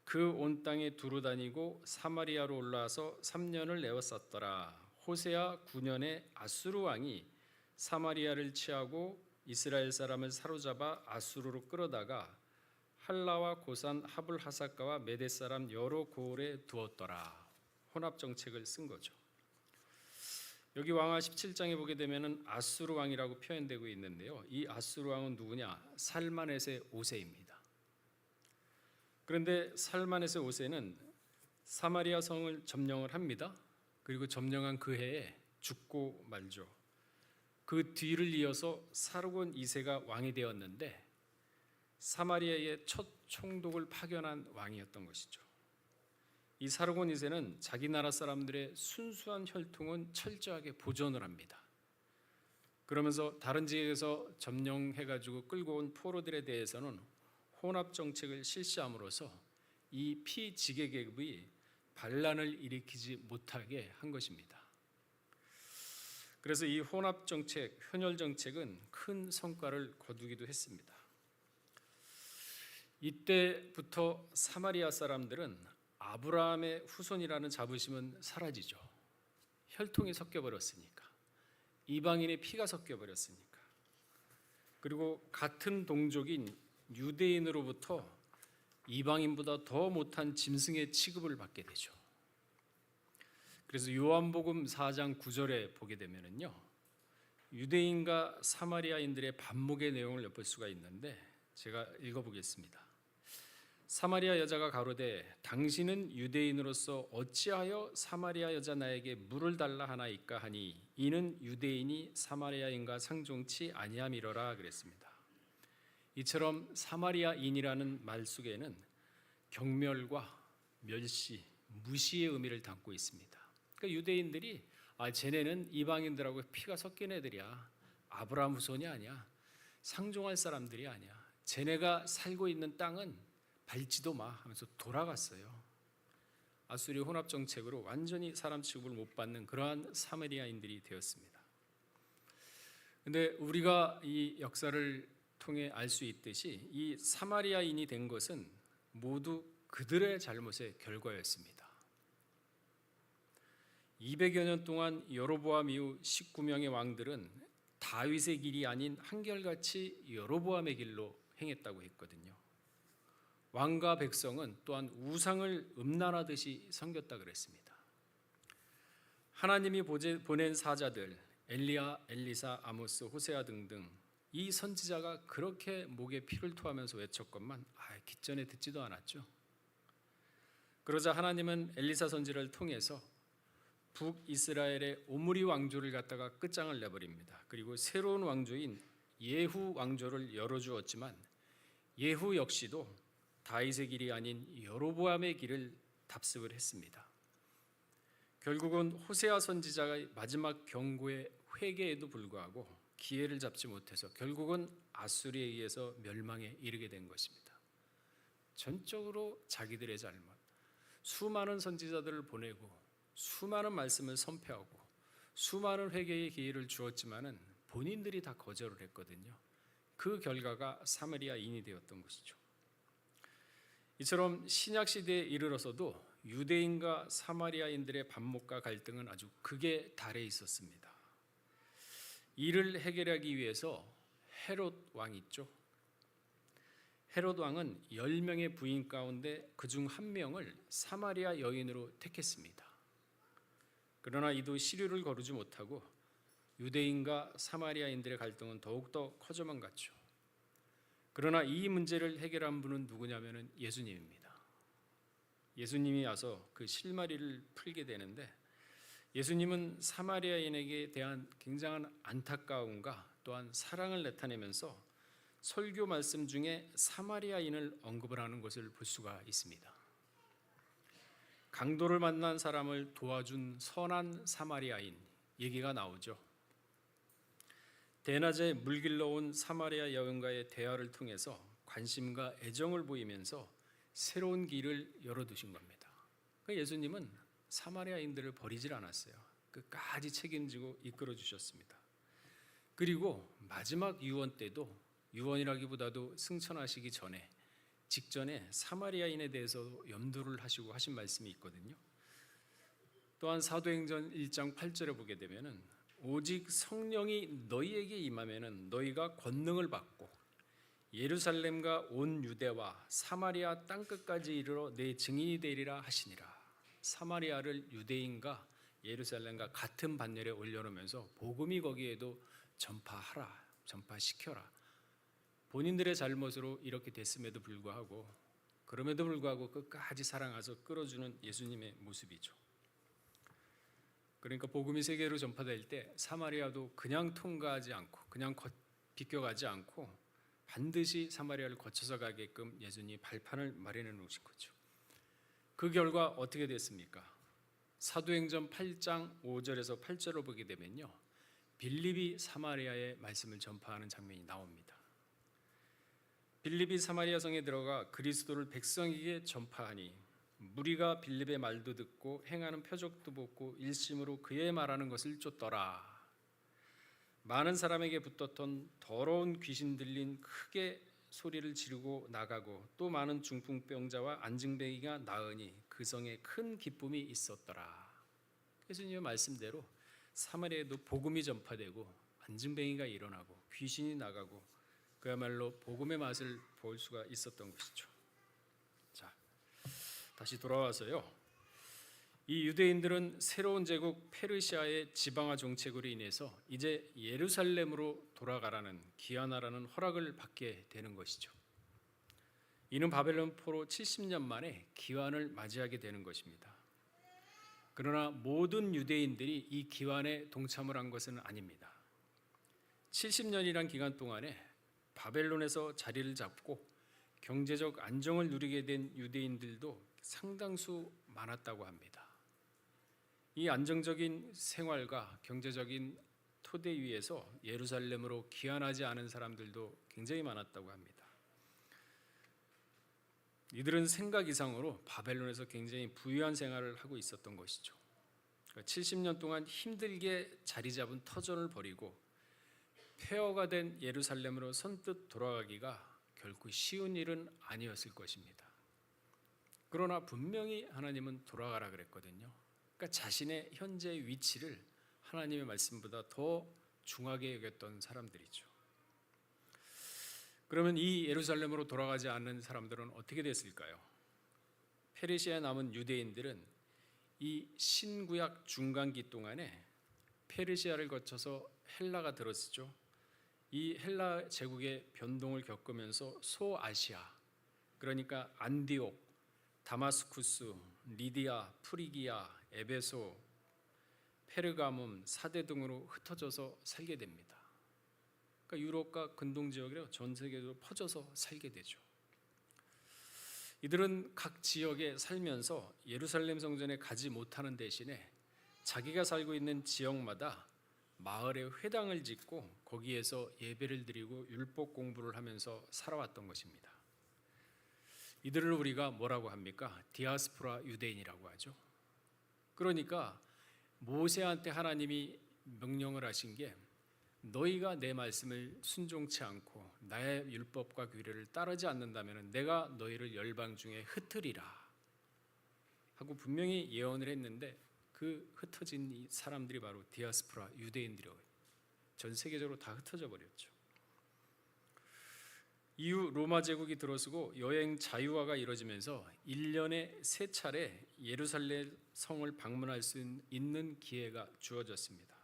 F: 그 온 땅에 두루 다니고 사마리아로 올라와서 3년을 에워쌌더라. 호세아 9년에 아수르 왕이 사마리아를 취하고 이스라엘 사람을 사로잡아 아수르로 끌어다가 할라와 고산 하불하사가와 메대 사람 여러 고을에 두었더라. 혼합 정책을 쓴 거죠. 여기 왕하 17장에 보게 되면은 아수르 왕이라고 표현되고 있는데요, 이 아수르 왕은 누구냐? 살마넷의 5세입니다. 그런데 살마넷의 5세는 사마리아 성을 점령을 합니다. 그리고 점령한 그 해에 죽고 말죠. 그 뒤를 이어서 사르곤 2세가 왕이 되었는데 사마리아의 첫 총독을 파견한 왕이었던 것이죠. 이 사르곤 2세는 자기 나라 사람들의 순수한 혈통은 철저하게 보존을 합니다. 그러면서 다른 지역에서 점령해가지고 끌고 온 포로들에 대해서는 혼합 정책을 실시함으로써 이 피지계 계급이 반란을 일으키지 못하게 한 것입니다. 그래서 이 혼합 정책, 혼혈 정책은 큰 성과를 거두기도 했습니다. 이때부터 사마리아 사람들은 아브라함의 후손이라는 자부심은 사라지죠. 혈통이 섞여 버렸으니까. 이방인의 피가 섞여 버렸으니까. 그리고 같은 동족인 유대인으로부터 이방인보다 더 못한 짐승의 취급을 받게 되죠. 그래서 요한복음 4장 9절에 보게 되면은요, 유대인과 사마리아인들의 반목의 내용을 엿볼 수가 있는데 제가 읽어보겠습니다. 사마리아 여자가 가로되 당신은 유대인으로서 어찌하여 사마리아 여자 나에게 물을 달라 하나이까 하니 이는 유대인이 사마리아인과 상종치 아니함이러라 그랬습니다. 이처럼 사마리아인이라는 말 속에는 경멸과 멸시, 무시의 의미를 담고 있습니다. 그러니까 유대인들이 쟤네는 이방인들하고 피가 섞인 애들이야. 아브라함 후손이 아니야. 상종할 사람들이 아니야. 쟤네가 살고 있는 땅은 밟지도 마 하면서 돌아갔어요. 아수리 혼합 정책으로 완전히 사람 취급을 못 받는 그러한 사마리아인들이 되었습니다. 근데 우리가 이 역사를 통해 알 수 있듯이 이 사마리아인이 된 것은 모두 그들의 잘못의 결과였습니다. 200여 년 동안 여로보암 이후 19명의 왕들은 다윗의 길이 아닌 한결같이 여로보암의 길로 행했다고 했거든요. 왕과 백성은 또한 우상을 음란하듯이 섬겼다 그랬습니다. 하나님이 보낸 사자들 엘리야, 엘리사, 아모스, 호세아 등등 이 선지자가 그렇게 목에 피를 토하면서 외쳤건만 기전에 듣지도 않았죠. 그러자 하나님은 엘리사 선지를 통해서 북이스라엘의 오므리 왕조를 갖다가 끝장을 내버립니다. 그리고 새로운 왕조인 예후 왕조를 열어주었지만 예후 역시도 다윗의 길이 아닌 여로보암의 길을 답습을 했습니다. 결국은 호세아 선지자가 마지막 경고의 회개에도 불구하고 기회를 잡지 못해서 결국은 아수리에 의해서 멸망에 이르게 된 것입니다. 전적으로 자기들의 잘못. 수많은 선지자들을 보내고 수많은 말씀을 선포하고 수많은 회개의 기회를 주었지만은 본인들이 다 거절을 했거든요. 그 결과가 사마리아인이 되었던 것이죠. 이처럼 신약 시대에 이르러서도 유대인과 사마리아인들의 반목과 갈등은 아주 극에 달해 있었습니다. 이를 해결하기 위해서 헤롯 왕이 있죠. 헤롯 왕은 10명의 부인 가운데 그중 한 명을 사마리아 여인으로 택했습니다. 그러나 이도 시류를 거르지 못하고 유대인과 사마리아인들의 갈등은 더욱더 커져만 갔죠. 그러나 이 문제를 해결한 분은 누구냐면은 예수님입니다. 예수님이 와서 그 실마리를 풀게 되는데 예수님은 사마리아인에게 대한 굉장한 안타까움과 또한 사랑을 나타내면서 설교 말씀 중에 사마리아인을 언급을 하는 것을 볼 수가 있습니다. 강도를 만난 사람을 도와준 선한 사마리아인 얘기가 나오죠. 대낮에 물길러 온 사마리아 여인과의 대화를 통해서 관심과 애정을 보이면서 새로운 길을 열어두신 겁니다. 예수님은 사마리아인들을 버리질 않았어요. 끝까지 책임지고 이끌어 주셨습니다. 그리고 마지막 유언 때도 유언이라기보다도 승천하시기 전에 직전에 사마리아인에 대해서 염두를 하시고 하신 말씀이 있거든요. 또한 사도행전 1장 8절에 보게 되면은 오직 성령이 너희에게 임하면은 너희가 권능을 받고 예루살렘과 온 유대와 사마리아 땅 끝까지 이르러 내 증인이 되리라 하시니라. 사마리아를 유대인과 예루살렘과 같은 반열에 올려놓으면서 복음이 거기에도 전파하라, 전파시켜라. 본인들의 잘못으로 이렇게 됐음에도 불구하고 그럼에도 불구하고 끝까지 사랑하셔서 끌어주는 예수님의 모습이죠. 그러니까 복음이 세계로 전파될 때 사마리아도 그냥 통과하지 않고 그냥 비껴가지 않고 반드시 사마리아를 거쳐서 가게끔 예수님이 발판을 마련해 놓으신 거죠. 그 결과 어떻게 됐습니까? 사도행전 8장 5절에서 8절을 보게 되면요, 빌립이 사마리아의 말씀을 전파하는 장면이 나옵니다. 빌립이 사마리아 성에 들어가 그리스도를 백성에게 전파하니 무리가 빌립의 말도 듣고 행하는 표적도 보고 일심으로 그의 말하는 것을 쫓더라. 많은 사람에게 붙었던 더러운 귀신 들린 크게 소리를 지르고 나가고 또 많은 중풍병자와 안증뱅이가 나으니 그 성에 큰 기쁨이 있었더라. 예수님의 말씀대로 사마리아에도 복음이 전파되고 안증뱅이가 일어나고 귀신이 나가고 그야말로 복음의 맛을 볼 수가 있었던 것이죠. 자, 다시 돌아와서요. 이 유대인들은 새로운 제국 페르시아의 지방화 정책으로 인해서 이제 예루살렘으로 돌아가라는 귀환하라는 허락을 받게 되는 것이죠. 이는 바벨론 포로 70년 만에 귀환을 맞이하게 되는 것입니다. 그러나 모든 유대인들이 이 귀환에 동참을 한 것은 아닙니다. 70년이란 기간 동안에 바벨론에서 자리를 잡고 경제적 안정을 누리게 된 유대인들도 상당수 많았다고 합니다. 이 안정적인 생활과 경제적인 토대 위에서 예루살렘으로 귀환하지 않은 사람들도 굉장히 많았다고 합니다. 이들은 생각 이상으로 바벨론에서 굉장히 부유한 생활을 하고 있었던 것이죠. 70년 동안 힘들게 자리 잡은 터전을 버리고 폐허가 된 예루살렘으로 선뜻 돌아가기가 결코 쉬운 일은 아니었을 것입니다. 그러나 분명히 하나님은 돌아가라 그랬거든요. 그러니까 자신의 현재 위치를 하나님의 말씀보다 더 중하게 여겼던 사람들이죠. 그러면 이 예루살렘으로 돌아가지 않는 사람들은 어떻게 됐을까요? 페르시아에 남은 유대인들은 이 신구약 중간기 동안에 페르시아를 거쳐서 헬라가 들었죠. 이 헬라 제국의 변동을 겪으면서 소아시아, 그러니까 안디옥, 다마스쿠스, 리디아, 프리기아, 에베소, 페르가문, 사대 등으로 흩어져서 살게 됩니다. 그러니까 유럽과 근동 지역으로 전 세계로 퍼져서 살게 되죠. 이들은 각 지역에 살면서 예루살렘 성전에 가지 못하는 대신에 자기가 살고 있는 지역마다 마을에 회당을 짓고 거기에서 예배를 드리고 율법 공부를 하면서 살아왔던 것입니다. 이들을 우리가 뭐라고 합니까? 디아스포라 유대인이라고 하죠. 그러니까 모세한테 하나님이 명령을 하신 게 너희가 내 말씀을 순종치 않고 나의 율법과 규례를 따르지 않는다면 내가 너희를 열방 중에 흩으리라 하고 분명히 예언을 했는데 그 흩어진 이 사람들이 바로 디아스포라 유대인들이요. 전 세계적으로 다 흩어져 버렸죠. 이후 로마 제국이 들어서고 여행 자유화가 이루어지면서 1년에 3차례 예루살렘 성을 방문할 수 있는 기회가 주어졌습니다.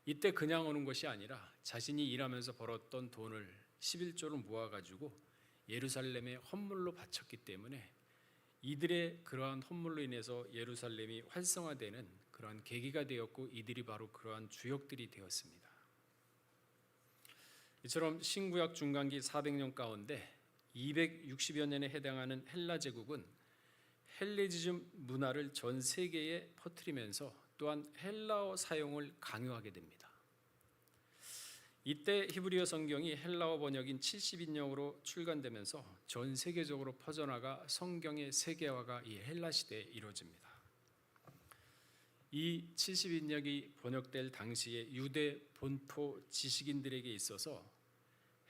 F: 이때 그냥 오는 것이 아니라 자신이 일하면서 벌었던 돈을 11조를 모아가지고 예루살렘에 헌물로 바쳤기 때문에 이들의 그러한 헌물로 인해서 예루살렘이 활성화되는 그러한 계기가 되었고 이들이 바로 그러한 주역들이 되었습니다. 이처럼 신구약 중간기 400년 가운데 260여 년에 해당하는 헬라 제국은 헬레니즘 문화를 전 세계에 퍼뜨리면서 또한 헬라어 사용을 강요하게 됩니다. 이때 히브리어 성경이 헬라어 번역인 70인역으로 출간되면서 전 세계적으로 퍼져나가 성경의 세계화가 이 헬라 시대에 이루어집니다. 이 70인역이 번역될 당시에 유대 본토 지식인들에게 있어서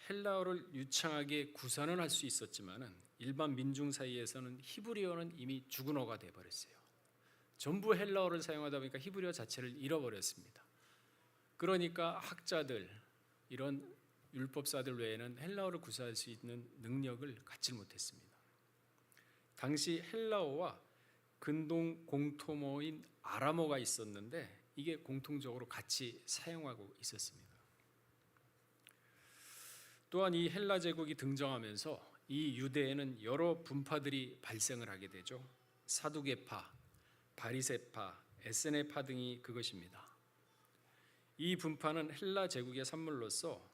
F: 헬라어를 유창하게 구사는 할 수 있었지만은 일반 민중 사이에서는 히브리어는 이미 죽은 어가 돼 버렸어요. 전부 헬라어를 사용하다 보니까 히브리어 자체를 잃어버렸습니다. 그러니까 학자들, 이런 율법사들 외에는 헬라어를 구사할 수 있는 능력을 갖지 못했습니다. 당시 헬라어와 근동 공토어인 아람어가 있었는데 이게 공통적으로 같이 사용하고 있었습니다. 또한 이 헬라 제국이 등장하면서 이 유대에는 여러 분파들이 발생을 하게 되죠. 사두개파, 바리새파, 에세네파 등이 그것입니다. 이 분파는 헬라 제국의 산물로서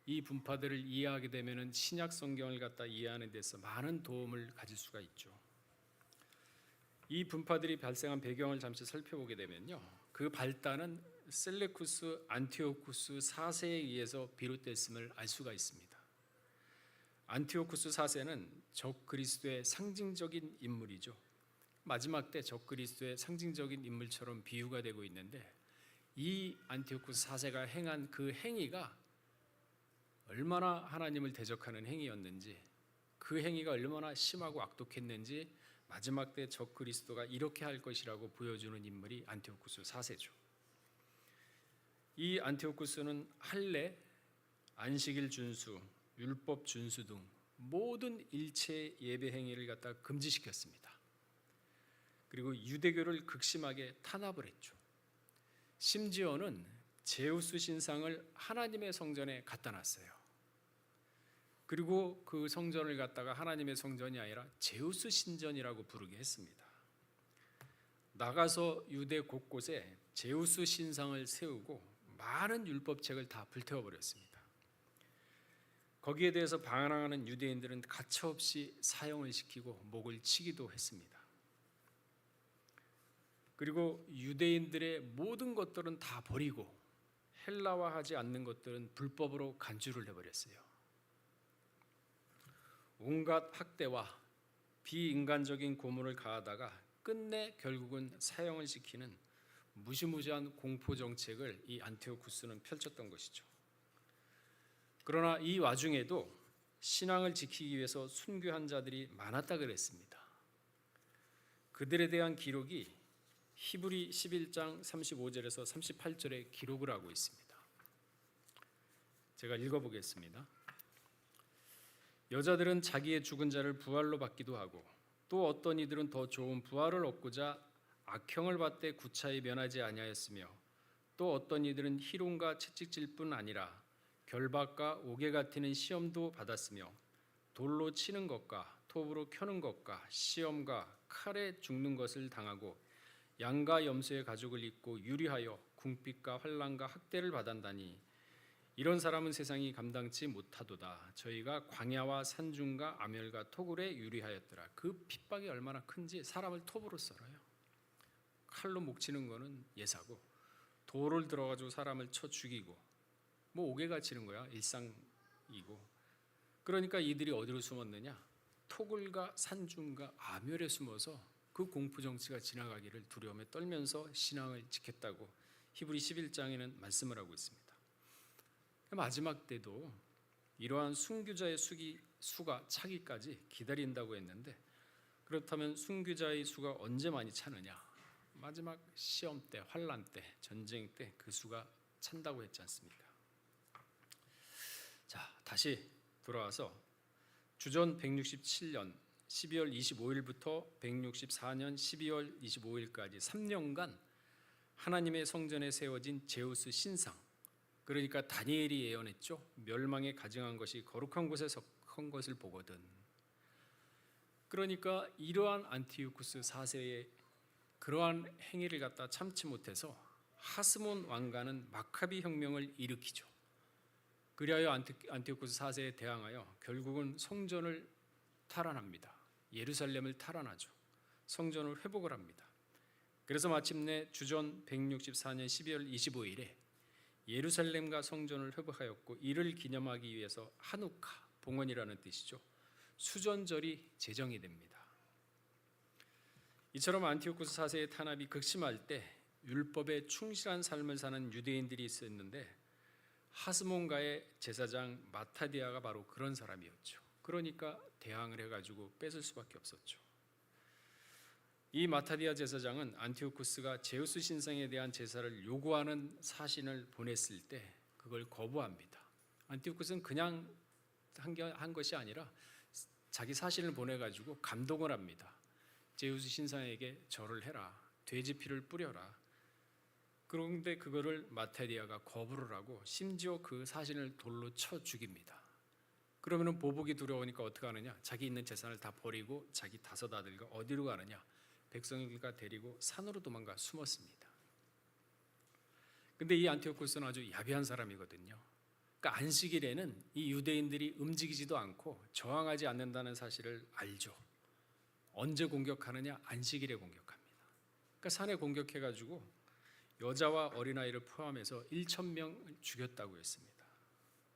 F: 이 분파들을 이해하게 되면 신약 성경을 갖다 이해하는 데서 많은 도움을 가질 수가 있죠. 이 분파들이 발생한 배경을 잠시 살펴보게 되면요, 그 발단은 셀레쿠스 안티오쿠스 4세에 의해서 비롯됐음을 알 수가 있습니다. 안티오쿠스 4세는 적 그리스도의 상징적인 인물이죠. 마지막 때 적그리스도의 상징적인 인물처럼 비유가 되고 있는데, 이 안티오쿠스 4세가 행한 그 행위가 얼마나 하나님을 대적하는 행위였는지, 그 행위가 얼마나 심하고 악독했는지 마지막 때 적그리스도가 이렇게 할 것이라고 보여주는 인물이 안티오쿠스 4세죠. 이 안티오쿠스는 할례, 안식일 준수, 율법 준수 등 모든 일체 예배 행위를 갖다 금지시켰습니다. 그리고 유대교를 극심하게 탄압을 했죠. 심지어는 제우스 신상을 하나님의 성전에 갖다 놨어요. 그리고 그 성전을 갖다가 하나님의 성전이 아니라 제우스 신전이라고 부르게 했습니다. 나가서 유대 곳곳에 제우스 신상을 세우고 많은 율법책을 다 불태워버렸습니다. 거기에 대해서 반항하는 유대인들은 가차없이 사형을 시키고 목을 치기도 했습니다. 그리고 유대인들의 모든 것들은 다 버리고 헬라화하지 않는 것들은 불법으로 간주를 해버렸어요. 온갖 학대와 비인간적인 고문을 가하다가 끝내 결국은 사형을 시키는 무시무시한 공포 정책을 이 안티오쿠스는 펼쳤던 것이죠. 그러나 이 와중에도 신앙을 지키기 위해서 순교한 자들이 많았다 그랬습니다. 그들에 대한 기록이 히브리 11장 35절에서 38절에 기록을 하고 있습니다. 제가 읽어보겠습니다. 여자들은 자기의 죽은 자를 부활로 받기도 하고, 또 어떤 이들은 더 좋은 부활을 얻고자 악형을 받되 구차히 면하지 아니하였으며, 또 어떤 이들은 희롱과 채찍질 뿐 아니라 결박과 옥에 갇히는 시험도 받았으며, 돌로 치는 것과 톱으로 켜는 것과 시험과 칼에 죽는 것을 당하고, 양과 염소의 가죽을 입고 유리하여 궁핍과 환난과 학대를 받았다니, 이런 사람은 세상이 감당치 못하도다. 저희가 광야와 산중과 암열과 토굴에 유리하였더라. 그 핍박이 얼마나 큰지 사람을 톱으로 썰어요. 칼로 목 치는 거는 예사고, 돌을 들어가지고 사람을 쳐 죽이고, 뭐 옥에 갇히는 거야 일상이고. 그러니까 이들이 어디로 숨었느냐? 토굴과 산중과 암열에 숨어서 그 공포 정치가 지나가기를 두려움에 떨면서 신앙을 지켰다고 히브리 11장에는 말씀을 하고 있습니다. 마지막 때도 이러한 순교자의 수가 차기까지 기다린다고 했는데, 그렇다면 순교자의 수가 언제 많이 차느냐? 마지막 시험 때, 환난 때, 전쟁 때 그 수가 찬다고 했지 않습니까? 자, 다시 돌아와서 주전 167년 12월 25일부터 164년 12월 25일까지 3년간 하나님의 성전에 세워진 제우스 신상, 그러니까 다니엘이 예언했죠. 멸망에 가증한 것이 거룩한 곳에 속한 것을 보거든. 그러니까 이러한 안티오쿠스 4세의 그러한 행위를 갖다 참지 못해서 하스몬 왕가는 마카비 혁명을 일으키죠. 그리하여 안티오쿠스 4세에 대항하여 결국은 성전을 탈환합니다. 예루살렘을 탈환하죠. 성전을 회복을 합니다. 그래서 마침내 주전 164년 12월 25일에 예루살렘과 성전을 회복하였고, 이를 기념하기 위해서 하누카, 봉헌이라는 뜻이죠. 수전절이 제정이 됩니다. 이처럼 안티오쿠스 4세의 탄압이 극심할 때 율법에 충실한 삶을 사는 유대인들이 있었는데, 하스몬가의 제사장 마타디아가 바로 그런 사람이었죠. 그러니까 대항을 해가지고 뺏을 수밖에 없었죠. 이 마타디아 제사장은 안티오쿠스가 제우스 신상에 대한 제사를 요구하는 사신을 보냈을 때 그걸 거부합니다. 안티오쿠스는 그냥 한 것이 아니라 자기 사신을 보내가지고 감동을 합니다. 제우스 신상에게 절을 해라, 돼지 피를 뿌려라. 그런데 그거를 마타디아가 거부를 하고 심지어 그 사신을 돌로 쳐 죽입니다. 그러면 보복이 두려우니까 어떻게 하느냐? 자기 있는 재산을 다 버리고 자기 5 아들과 어디로 가느냐? 백성들과 데리고 산으로 도망가 숨었습니다. 근데 이 안티오쿠스는 아주 야비한 사람이거든요. 그러니까 안식일에는 이 유대인들이 움직이지도 않고 저항하지 않는다는 사실을 알죠. 언제 공격하느냐? 안식일에 공격합니다. 그러니까 산에 공격해가지고 여자와 어린아이를 포함해서 1,000명 죽였다고 했습니다.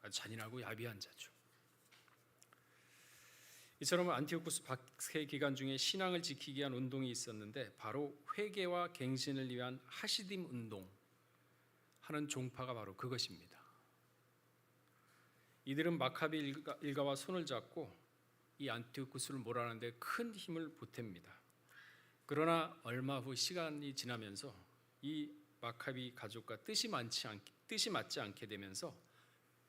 F: 아주 잔인하고 야비한 자죠. 이처럼 안티오쿠스 박해 기간 중에 신앙을 지키기 위한 운동이 있었는데 바로 회개와 갱신을 위한 하시딤 운동 하는 종파가 바로 그것입니다. 이들은 마카비 일가와 손을 잡고 이 안티오쿠스를 몰아내는데 큰 힘을 보탭니다. 그러나 얼마 후 시간이 지나면서 이 마카비 가족과 뜻이 맞지 않게 되면서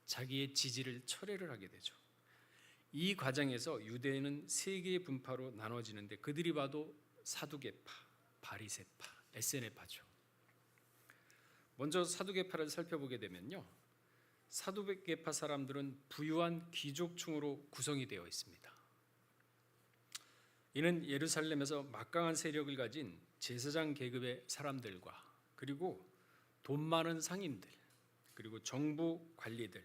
F: 자기의 지지를 철회를 하게 되죠. 이 과정에서 유대인은 세 개의 분파로 나눠지는데 그들이 봐도 사두개파, 바리새파, 에세네파죠. 먼저 사두개파를 살펴보게 되면요, 사두개파 사람들은 부유한 귀족층으로 구성이 되어 있습니다. 이는 예루살렘에서 막강한 세력을 가진 제사장 계급의 사람들과 그리고 돈 많은 상인들, 그리고 정부 관리들,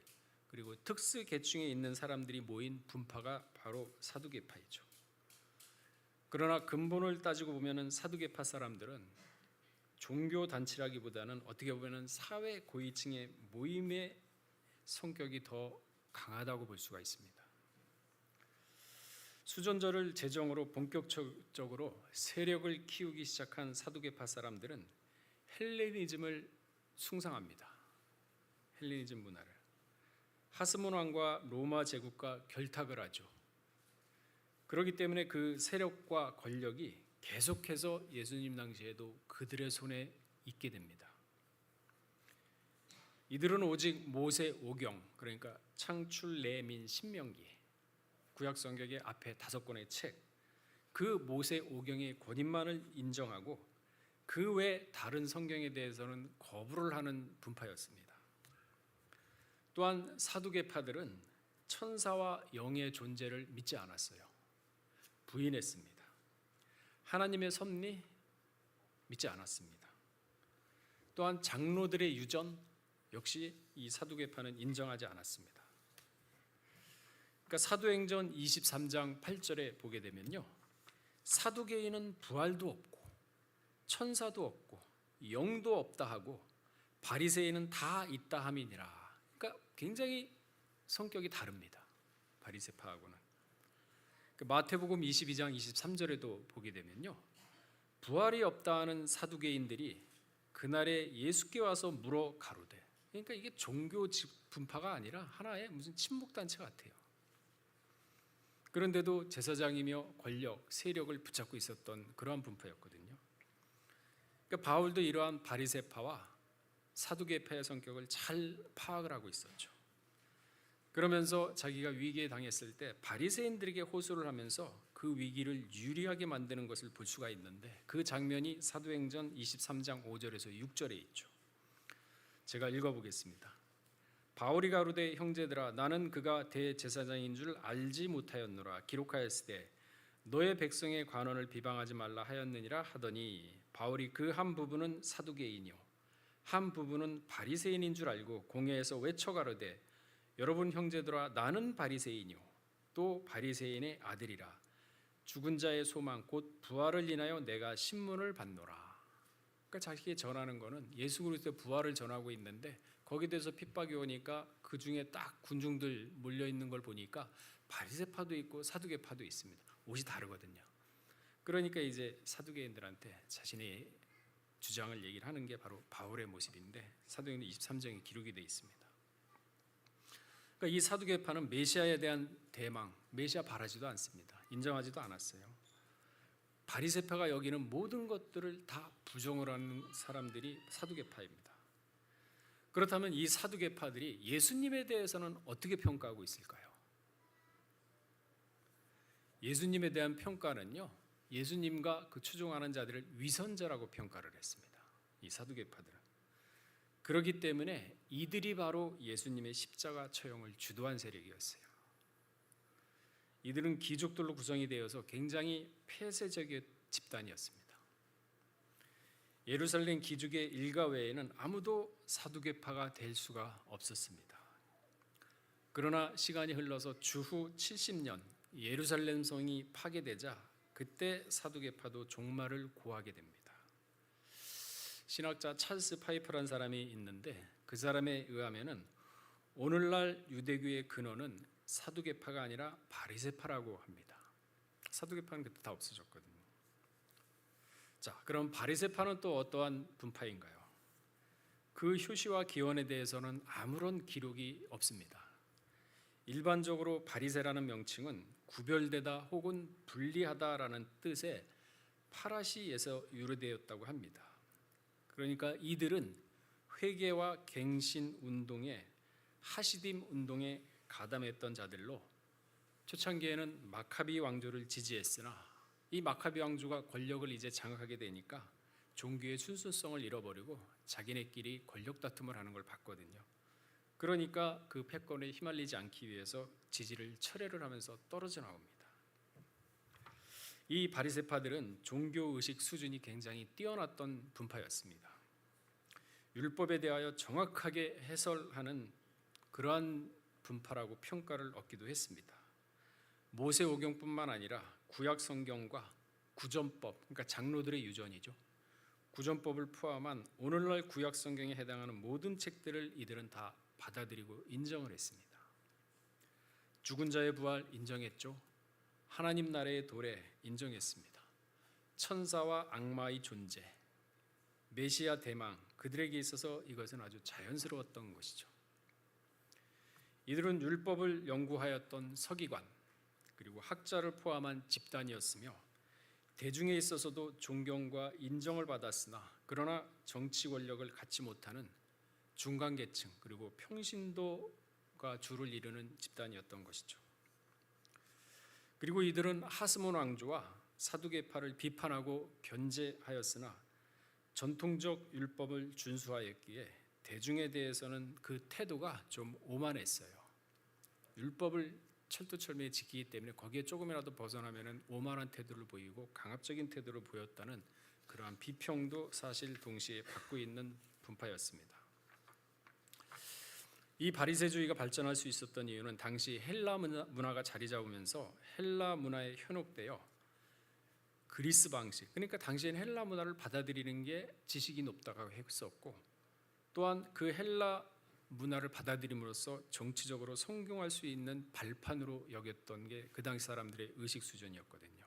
F: 그리고 특수 계층에 있는 사람들이 모인 분파가 바로 사두개파이죠. 그러나 근본을 따지고 보면은 사두개파 사람들은 종교 단체라기보다는 어떻게 보면은 사회 고위층의 모임의 성격이 더 강하다고 볼 수가 있습니다. 수존절을 제정으로 본격적으로 세력을 키우기 시작한 사두개파 사람들은 헬레니즘을 숭상합니다. 헬레니즘 문화를. 하스몬 왕과 로마 제국과 결탁을 하죠. 그렇기 때문에 그 세력과 권력이 계속해서 예수님 당시에도 그들의 손에 있게 됩니다. 이들은 오직 모세 오경, 그러니까 창출, 레민, 신명기, 구약 성경의 앞에 5권의 책, 그 모세 오경의 권위만을 인정하고 그 외 다른 성경에 대해서는 거부를 하는 분파였습니다. 또한 사두개파들은 천사와 영의 존재를 믿지 않았어요. 부인했습니다. 하나님의 섭리 믿지 않았습니다. 또한 장로들의 유전 역시 이 사두개파는 인정하지 않았습니다. 그러니까 사도행전 23장 8절에 보게 되면요, 사두개인은 부활도 없고 천사도 없고 영도 없다 하고 바리새인은 다 있다 함이니라. 그러니까 굉장히 성격이 다릅니다. 바리새파하고는. 마태복음 22장 23절에도 보게 되면요, 부활이 없다 하는 사두개인들이 그날에 예수께 와서 물어 가로되, 그러니까 이게 종교 분파가 아니라 하나의 무슨 친목단체 같아요. 그런데도 제사장이며 권력, 세력을 붙잡고 있었던 그러한 분파였거든요. 그러니까 바울도 이러한 바리새파와 사두개파의 성격을 잘 파악을 하고 있었죠. 그러면서 자기가 위기에 당했을 때 바리새인들에게 호소를 하면서 그 위기를 유리하게 만드는 것을 볼 수가 있는데 그 장면이 사도행전 23장 5절에서 6절에 있죠. 제가 읽어보겠습니다. 바울이 가로되 형제들아 나는 그가 대제사장인 줄 알지 못하였노라. 기록하였으되 너의 백성의 관원을 비방하지 말라 하였느니라 하더니 바울이 그 한 부분은 사두개인이요 한 부분은 바리새인인 줄 알고 공회에서 외쳐 가로되 여러분 형제들아 나는 바리새인이요 또 바리새인의 아들이라. 죽은 자의 소망 곧 부활을 인하여 내가 신문을 받노라. 그러니까 자기에게 전하는 거는 예수 그리스도의 부활을 전하고 있는데 거기에 대해서 핍박이 오니까 그 중에 딱 군중들 몰려 있는 걸 보니까 바리새파도 있고 사두개파도 있습니다. 옷이 다르거든요. 그러니까 이제 사두개인들한테 자신의 주장을 얘기를 하는 게 바로 바울의 모습인데 사도행전 23장에 기록이 되어 있습니다. 그러니까 이 사두개파는 메시아에 대한 대망, 메시아 바라지도 않습니다. 인정하지도 않았어요. 바리새파가 여기는 모든 것들을 다 부정을 하는 사람들이 사두개파입니다. 그렇다면 이 사두개파들이 예수님에 대해서는 어떻게 평가하고 있을까요? 예수님에 대한 평가는요, 예수님과 그 추종하는 자들을 위선자라고 평가를 했습니다. 이 사두개파들은. 그렇기 때문에 이들이 바로 예수님의 십자가 처형을 주도한 세력이었어요. 이들은 귀족들로 구성이 되어서 굉장히 폐쇄적인 집단이었습니다. 예루살렘 귀족의 일가 외에는 아무도 사두개파가 될 수가 없었습니다. 그러나 시간이 흘러서 주후 70년 예루살렘 성이 파괴되자 그때 사두개파도 종말을 고하게 됩니다. 신학자 찰스 파이퍼라는 사람이 있는데 그 사람에 의하면은 오늘날 유대교의 근원은 사두개파가 아니라 바리새파라고 합니다. 사두개파는 그때 다 없어졌거든요. 자, 그럼 바리새파는 또 어떠한 분파인가요? 그 효시와 기원에 대해서는 아무런 기록이 없습니다. 일반적으로 바리새라는 명칭은 구별되다 혹은 분리하다라는 뜻의 파라시에서 유래되었다고 합니다. 그러니까 이들은 회개와 갱신 운동에 하시딤 운동에 가담했던 자들로 초창기에는 마카비 왕조를 지지했으나 이 마카비 왕조가 권력을 이제 장악하게 되니까 종교의 순수성을 잃어버리고 자기네끼리 권력 다툼을 하는 걸 봤거든요. 그러니까 그 패권에 휘말리지 않기 위해서 지지를 철회를 하면서 떨어져 나옵니다. 이 바리새파들은 종교 의식 수준이 굉장히 뛰어났던 분파였습니다. 율법에 대하여 정확하게 해설하는 그러한 분파라고 평가를 얻기도 했습니다. 모세오경뿐만 아니라 구약 성경과 구전법, 그러니까 장로들의 유전이죠. 구전법을 포함한 오늘날 구약 성경에 해당하는 모든 책들을 이들은 다 받아들이고 인정을 했습니다. 죽은 자의 부활 인정했죠. 하나님 나라의 도래 인정했습니다. 천사와 악마의 존재, 메시아 대망, 그들에게 있어서 이것은 아주 자연스러웠던 것이죠. 이들은 율법을 연구하였던 서기관 그리고 학자를 포함한 집단이었으며 대중에 있어서도 존경과 인정을 받았으나 그러나 정치 권력을 갖지 못하는 중간계층 그리고 평신도가 주를 이루는 집단이었던 것이죠. 그리고 이들은 하스몬 왕조와 사두개파를 비판하고 견제하였으나 전통적 율법을 준수하였기에 대중에 대해서는 그 태도가 좀 오만했어요. 율법을 철두철미에 지키기 때문에 거기에 조금이라도 벗어나면 오만한 태도를 보이고 강압적인 태도를 보였다는 그러한 비평도 사실 동시에 받고 있는 분파였습니다. 이 바리새주의가 발전할 수 있었던 이유는 당시 헬라 문화가 자리 잡으면서 헬라 문화에 현혹되어 그리스 방식, 그러니까 당시엔 헬라 문화를 받아들이는 게 지식이 높다고 했었고 또한 그 헬라 문화를 받아들임으로써 정치적으로 성공할 수 있는 발판으로 여겼던 게 그 당시 사람들의 의식 수준이었거든요.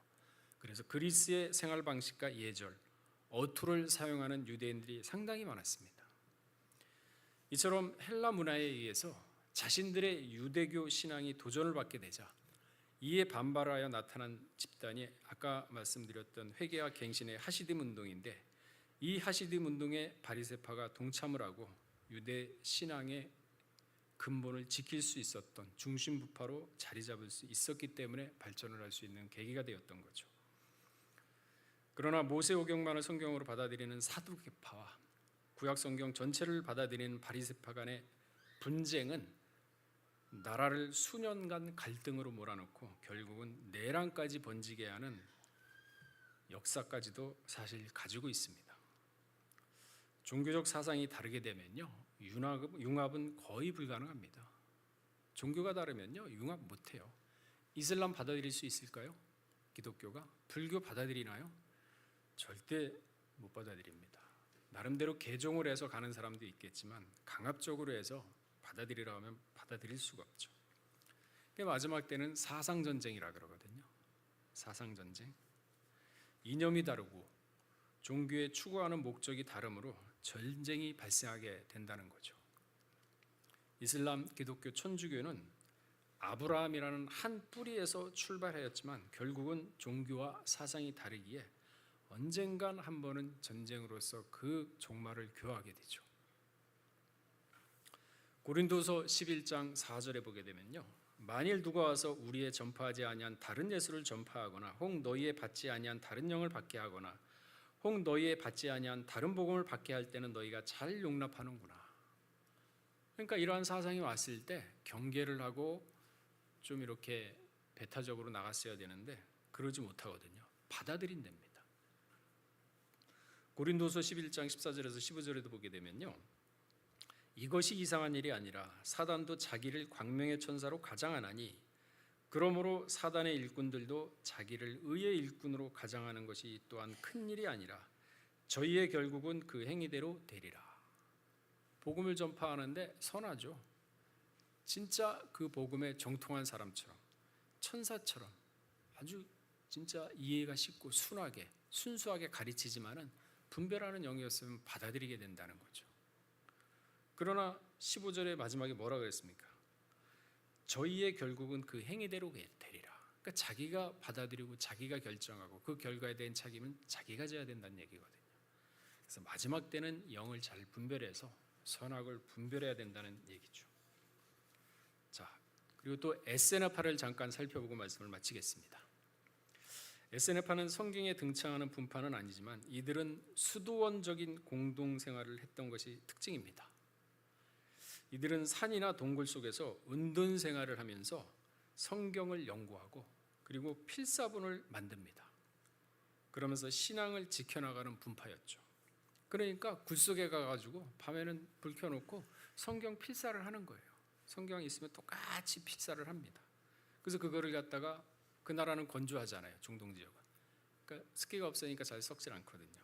F: 그래서 그리스의 생활 방식과 예절, 어투를 사용하는 유대인들이 상당히 많았습니다. 이처럼 헬라 문화에 의해서 자신들의 유대교 신앙이 도전을 받게 되자 이에 반발하여 나타난 집단이 아까 말씀드렸던 회개와 갱신의 하시딤 운동인데 이 하시딤 운동에 바리새파가 동참을 하고 유대 신앙의 근본을 지킬 수 있었던 중심부파로 자리 잡을 수 있었기 때문에 발전을 할 수 있는 계기가 되었던 거죠. 그러나 모세오경만을 성경으로 받아들이는 사두개파와 구약 성경 전체를 받아들이는 바리새파 간의 분쟁은 나라를 수년간 갈등으로 몰아넣고 결국은 내란까지 번지게 하는 역사까지도 사실 가지고 있습니다. 종교적 사상이 다르게 되면요, 융합은 거의 불가능합니다. 종교가 다르면요, 융합 못해요. 이슬람 받아들일 수 있을까요? 기독교가? 불교 받아들이나요? 절대 못 받아들입니다. 나름대로 개종을 해서 가는 사람도 있겠지만 강압적으로 해서 받아들이라고 하면 받아들일 수가 없죠. 마지막 때는 사상전쟁이라 그러거든요. 사상전쟁. 이념이 다르고 종교의 추구하는 목적이 다르므로 전쟁이 발생하게 된다는 거죠. 이슬람, 기독교, 천주교는 아브라함이라는 한 뿌리에서 출발하였지만 결국은 종교와 사상이 다르기에 언젠간 한 번은 전쟁으로서 그 종말을 교하게 되죠. 고린도서 11장 4절에 보게 되면요, 만일 누가 와서 우리의 전파하지 아니한 다른 예수를 전파하거나 혹 너희의 받지 아니한 다른 영을 받게 하거나 혹 너희의 받지 아니한 다른 복음을 받게 할 때는 너희가 잘 용납하는구나. 그러니까 이러한 사상이 왔을 때 경계를 하고 좀 이렇게 배타적으로 나갔어야 되는데 그러지 못하거든요. 받아들인답니다. 고린도서 11장 14절에서 15절에도 보게 되면요, 이것이 이상한 일이 아니라 사단도 자기를 광명의 천사로 가장하나니 그러므로 사단의 일꾼들도 자기를 의의 일꾼으로 가장하는 것이 또한 큰 일이 아니라 저희의 결국은 그 행위대로 되리라. 복음을 전파하는데 선하죠. 진짜 그 복음에 정통한 사람처럼 천사처럼 아주 진짜 이해가 쉽고 순하게 순수하게 가르치지만은 분별하는 영이었으면 받아들이게 된다는 거죠. 그러나 15절의 마지막에 뭐라 그랬습니까? 저희의 결국은 그 행위대로 되리라. 그러니까 자기가 받아들이고 자기가 결정하고 그 결과에 대한 책임은 자기가 져야 된다는 얘기거든요. 그래서 마지막 때는 영을 잘 분별해서 선악을 분별해야 된다는 얘기죠. 자, 그리고 또 에세나파를 잠깐 살펴보고 말씀을 마치겠습니다. 에세나파는 성경에 등장하는 분파는 아니지만 이들은 수도원적인 공동생활을 했던 것이 특징입니다. 이들은 산이나 동굴 속에서 은둔 생활을 하면서 성경을 연구하고 그리고 필사본을 만듭니다. 그러면서 신앙을 지켜나가는 분파였죠. 그러니까 굴 속에 가가지고 밤에는 불 켜놓고 성경 필사를 하는 거예요. 성경이 있으면 똑같이 필사를 합니다. 그래서 그거를 갖다가 그 나라는 건조하잖아요. 중동 지역은. 그러니까 습기가 없으니까 잘 썩질 않거든요.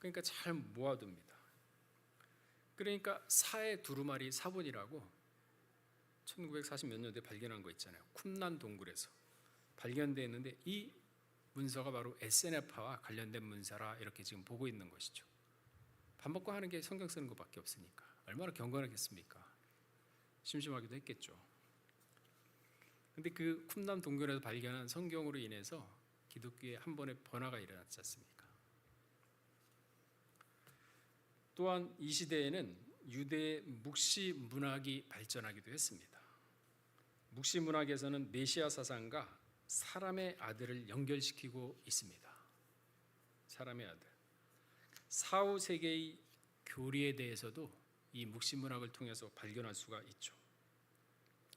F: 그러니까 잘 모아둡니다. 그러니까 사의 두루마리 사본이라고 1940 몇 년도에 발견한 거 있잖아요. 쿰란 동굴에서 발견되어 있는데 이 문서가 바로 에세나파와 관련된 문서라 이렇게 지금 보고 있는 것이죠. 밥 먹고 하는 게 성경 쓰는 것밖에 없으니까 얼마나 경건하겠습니까? 심심하기도 했겠죠. 근데 그 쿰란 동굴에서 발견한 성경으로 인해서 기독교에 한 번의 변화가 일어났지 않습니까? 또한 이 시대에는 유대의 묵시 문학이 발전하기도 했습니다. 묵시 문학에서는 메시아 사상과 사람의 아들을 연결시키고 있습니다. 사람의 아들. 사후 세계의 교리에 대해서도 이 묵시 문학을 통해서 발견할 수가 있죠.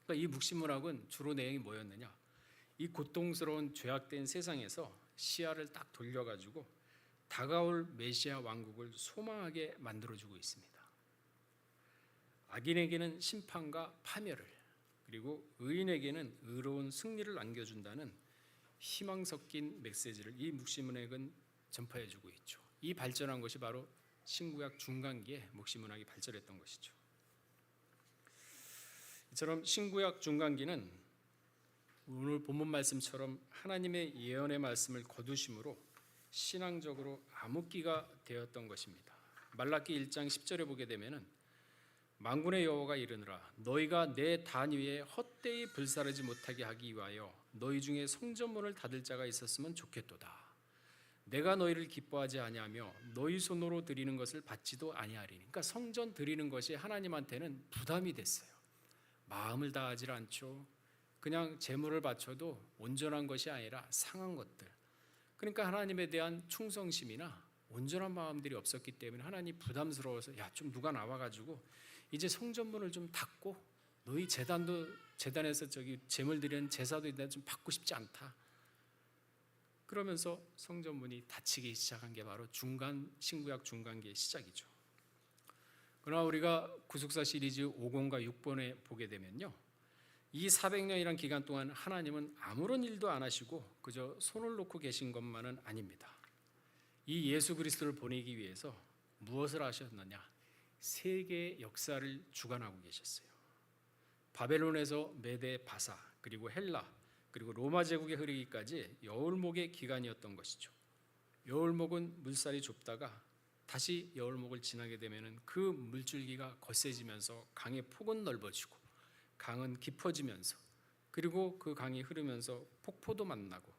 F: 그러니까 이 묵시 문학은 주로 내용이 뭐였느냐? 이 고통스러운 죄악된 세상에서 시야를 딱 돌려가지고 다가올 메시아 왕국을 소망하게 만들어주고 있습니다. 악인에게는 심판과 파멸을, 그리고 의인에게는 의로운 승리를 안겨준다는 희망 섞인 메시지를 이 묵시문학은 전파해주고 있죠. 이 발전한 것이 바로 신구약 중간기에 묵시문학이 발전했던 것이죠. 이처럼 신구약 중간기는 오늘 본문 말씀처럼 하나님의 예언의 말씀을 거두심으로 신앙적으로 암흑기가 되었던 것입니다. 말라기 1장 10절에 보게 되면은 만군의 여호와가 이르노라 너희가 내 단 위에 헛되이 불사르지 못하게 하기 위하여 너희 중에 성전문을 닫을 자가 있었으면 좋겠도다. 내가 너희를 기뻐하지 아니하며 너희 손으로 드리는 것을 받지도 아니하리니. 그러니까 성전 드리는 것이 하나님한테는 부담이 됐어요. 마음을 다하지 않죠. 그냥 제물을 바쳐도 온전한 것이 아니라 상한 것들. 그러니까 하나님에 대한 충성심이나 온전한 마음들이 없었기 때문에 하나님 부담스러워서 야 좀 누가 나와가지고 이제 성전문을 좀 닫고 너희 재단에서 저기 제물 드리는 제사도 좀 받고 싶지 않다. 그러면서 성전문이 닫히기 시작한 게 바로 신구약 중간기의 시작이죠. 그러나 우리가 구속사 시리즈 5권과 6번에 보게 되면요, 이 400년이란 기간 동안 하나님은 아무런 일도 안 하시고 그저 손을 놓고 계신 것만은 아닙니다. 이 예수 그리스도를 보내기 위해서 무엇을 하셨느냐? 세계의 역사를 주관하고 계셨어요. 바벨론에서 메데 바사, 그리고 헬라, 그리고 로마 제국에 흐르기까지 여울목의 기간이었던 것이죠. 여울목은 물살이 좁다가 다시 여울목을 지나게 되면 그 물줄기가 거세지면서 강의 폭은 넓어지고 강은 깊어지면서, 그리고 그 강이 흐르면서 폭포도 만나고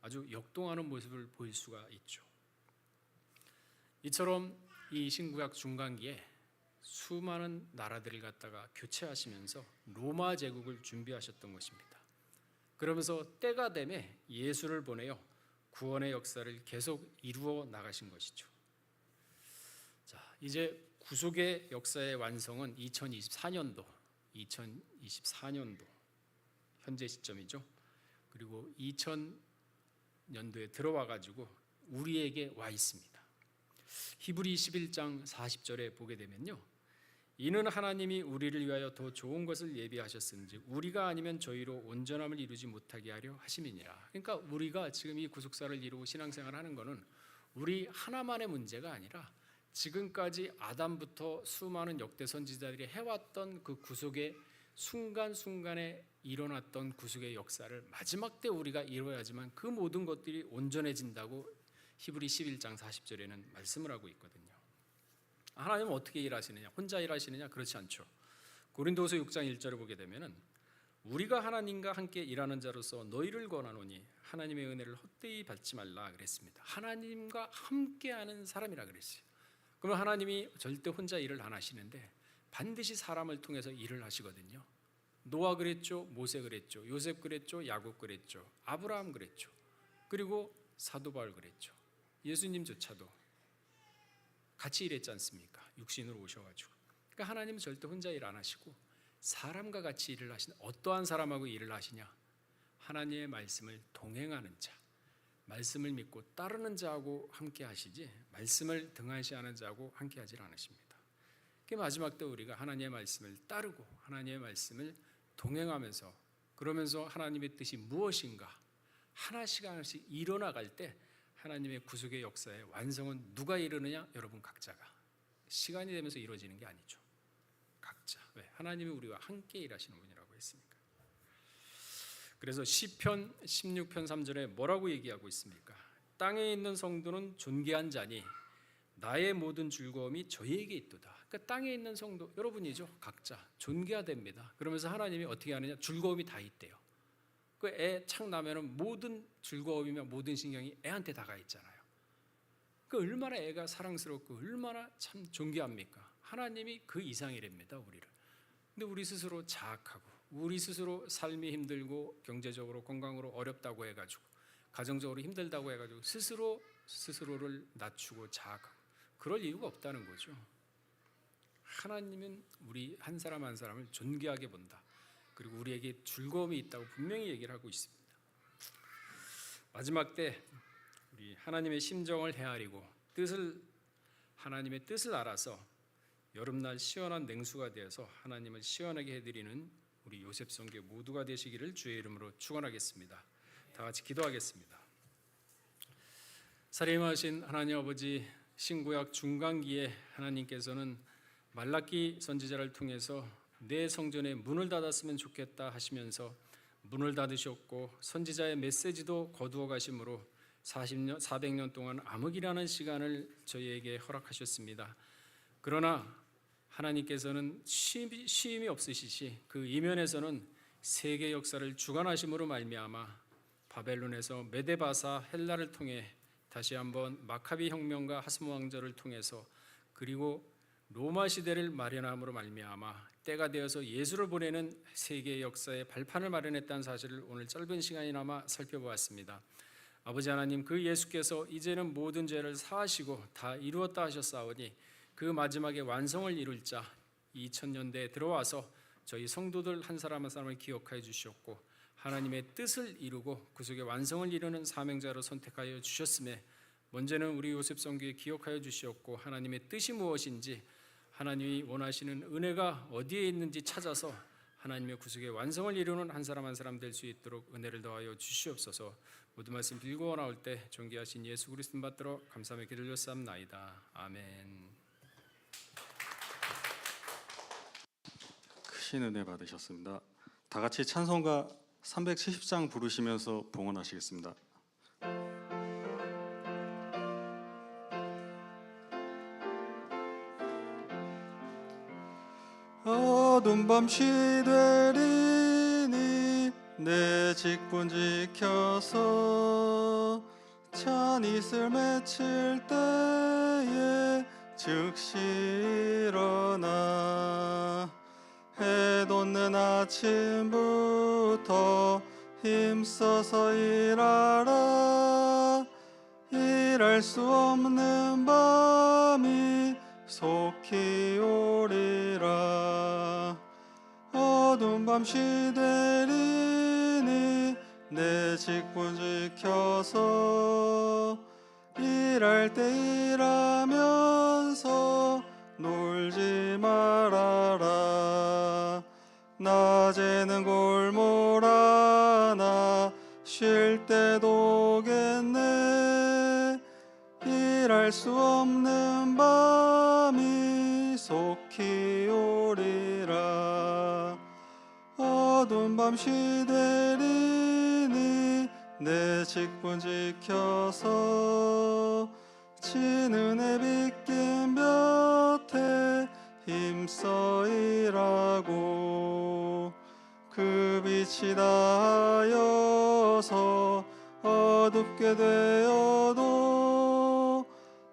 F: 아주 역동하는 모습을 보일 수가 있죠. 이처럼 이 신구약 중간기에 수많은 나라들을 갖다가 교체하시면서 로마 제국을 준비하셨던 것입니다. 그러면서 때가 되매 예수를 보내어 구원의 역사를 계속 이루어 나가신 것이죠. 자, 이제 구속의 역사의 완성은 2024년도 현재 시점이죠. 그리고 2000년도에 들어와 가지고 우리에게 와 있습니다. 히브리 11장 40절에 보게 되면요, 이는 하나님이 우리를 위하여 더 좋은 것을 예비하셨은지 우리가 아니면 저희로 온전함을 이루지 못하게 하려 하심이니라. 그러니까 우리가 지금 이 구속사를 이루고 신앙생활을 하는 것은 우리 하나만의 문제가 아니라 지금까지 아담부터 수많은 역대 선지자들이 해왔던 그 구속의 순간순간에 일어났던 구속의 역사를 마지막 때 우리가 이루어야지만 그 모든 것들이 온전해진다고 히브리 11장 40절에는 말씀을 하고 있거든요. 하나님은 어떻게 일하시느냐? 혼자 일하시느냐? 그렇지 않죠. 고린도서 6장 1절을 보게 되면은 우리가 하나님과 함께 일하는 자로서 너희를 권하노니 하나님의 은혜를 헛되이 받지 말라 그랬습니다. 하나님과 함께하는 사람이라 그랬어요. 그러면 하나님이 절대 혼자 일을 안 하시는데 반드시 사람을 통해서 일을 하시거든요. 노아 그랬죠, 모세 그랬죠, 요셉 그랬죠, 야곱 그랬죠, 아브라함 그랬죠, 그리고 사도 바울 그랬죠. 예수님조차도 같이 일했지 않습니까? 육신으로 오셔가지고. 그러니까 하나님은 절대 혼자 일 안 하시고 사람과 같이 일을 하시는, 어떠한 사람하고 일을 하시냐? 하나님의 말씀을 동행하는 자, 말씀을 믿고 따르는 자하고 함께 하시지 말씀을 등한시하는 자하고 함께 하질 않으십니다. 그 마지막 때 우리가 하나님의 말씀을 따르고 하나님의 말씀을 동행하면서, 그러면서 하나님의 뜻이 무엇인가 하나씩 하나씩 일어나갈 때 하나님의 구속의 역사의 완성은 누가 이루느냐? 여러분 각자가. 시간이 되면서 이루어지는 게 아니죠. 각자. 왜? 하나님이 우리와 함께 일하시는 분이라고 했으니까. 그래서 시편 16편 3절에 뭐라고 얘기하고 있습니까? 땅에 있는 성도는 존귀한 자니 나의 모든 즐거움이 저희에게 있도다. 그러니까 땅에 있는 성도 여러분이죠. 각자 존귀하됩니다. 그러면서 하나님이 어떻게 하느냐? 즐거움이 다 있대요. 그 애 착 나면은 모든 즐거움이며 모든 신경이 애한테 다가 있잖아요. 그 얼마나 애가 사랑스럽고 얼마나 참 존귀합니까? 하나님이 그 이상이랍니다, 우리를. 근데 우리 스스로 자학하고 우리 스스로 삶이 힘들고 경제적으로 건강으로 어렵다고 해가지고 가정적으로 힘들다고 해가지고 스스로를 낮추고 자학하고 그럴 이유가 없다는 거죠. 하나님은 우리 한 사람 한 사람을 존귀하게 본다. 그리고 우리에게 즐거움이 있다고 분명히 얘기를 하고 있습니다. 마지막 때 우리 하나님의 심정을 헤아리고 하나님의 뜻을 알아서 여름날 시원한 냉수가 되어서 하나님을 시원하게 해드리는 우리 요셉 성교 모두가 되시기를 주의 이름으로 축원하겠습니다. 다 같이 기도하겠습니다. 살인하신 하나님 아버지, 신구약 중간기에 하나님께서는 말라기 선지자를 통해서 내 성전에 문을 닫았으면 좋겠다 하시면서 문을 닫으셨고 선지자의 메시지도 거두어 가심으로 400년 동안 암흑이라는 시간을 저희에게 허락하셨습니다. 그러나 하나님께서는 쉼이 없으시시 그 이면에서는 세계 역사를 주관하심으로 말미암아 바벨론에서 메데바사 헬라를 통해 다시 한번 마카비 혁명과 하스모 왕조를 통해서 그리고 로마 시대를 마련함으로 말미암아 때가 되어서 예수를 보내는 세계 역사의 발판을 마련했다는 사실을 오늘 짧은 시간이나마 살펴보았습니다. 아버지 하나님, 그 예수께서 이제는 모든 죄를 사하시고 다 이루었다 하셨사오니 그 마지막에 완성을 이룰 자 2000년대에 들어와서 저희 성도들 한 사람 한 사람을 기억하여 주셨고 하나님의 뜻을 이루고 구속의 완성을 이루는 사명자로 선택하여 주셨음에 먼저는 우리 요셉 성교에 기억하여 주셨고 하나님의 뜻이 무엇인지 하나님이 원하시는 은혜가 어디에 있는지 찾아서 하나님의 구속의 완성을 이루는 한 사람 한 사람 될 수 있도록 은혜를 더하여 주시옵소서. 모든 말씀 빌고 나올 때 존귀하신 예수 그리스도 받들어 감사하며 기도를 드렸사옵나이다. 아멘.
E: 크신 은혜 받으셨습니다. 다 같이 찬송가 370장 부르시면서 봉헌하시겠습니다. 어두운 밤 시되리니 내 직분 지켜서 찬 이슬 맺힐 때에 즉시 일어나 해 돋는 아침부터 힘써서 일하라. 일할 수 없는 밤이 속히 오리라. 어두운 밤 시되리니 내 직분 지켜서 일할 때 일하면서 놀지 말아라. 낮에는 골몰하나 쉴 때도 오겠네. 일할 수 없는 밤이 속히 오리라. 밤시 되리니 내 직분 지켜서 진은혜 빗긴 볕에 힘써 일하고 그 빛이 닿아여서 어둡게 되어도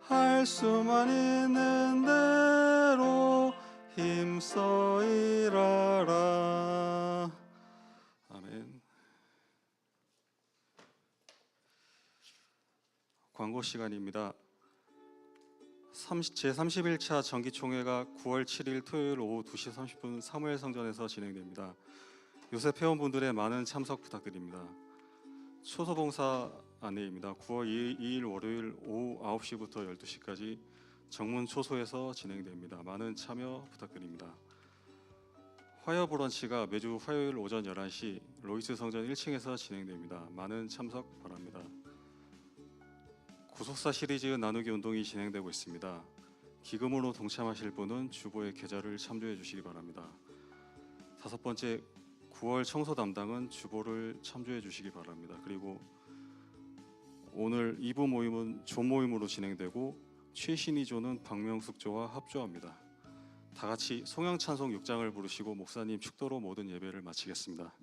E: 할 수만 있는 대로 힘써 일하라. 아멘. 광고 시간입니다. 제31차 정기총회가 9월 7일 토요일 오후 2시 30분 사무엘 성전에서 진행됩니다. 요셉 회원분들의 많은 참석 부탁드립니다. 초소봉사 안내입니다. 9월 2일 월요일 오후 9시부터 12시까지 정문 초소에서 진행됩니다. 많은 참여 부탁드립니다. 화요 브런치가 매주 화요일 오전 11시 로이스 성전 1층에서 진행됩니다. 많은 참석 바랍니다. 구속사 시리즈 나누기 운동이 진행되고 있습니다. 기금으로 동참하실 분은 주보의 계좌를 참조해 주시기 바랍니다. 5번째, 9월 청소 담당은 주보를 참조해 주시기 바랍니다. 그리고 오늘 2부 모임은 조 모임으로 진행되고 최신희 조는 박명숙 조와 합조합니다. 다 같이 송영찬송 6장을 부르시고 목사님 축도로 모든 예배를 마치겠습니다.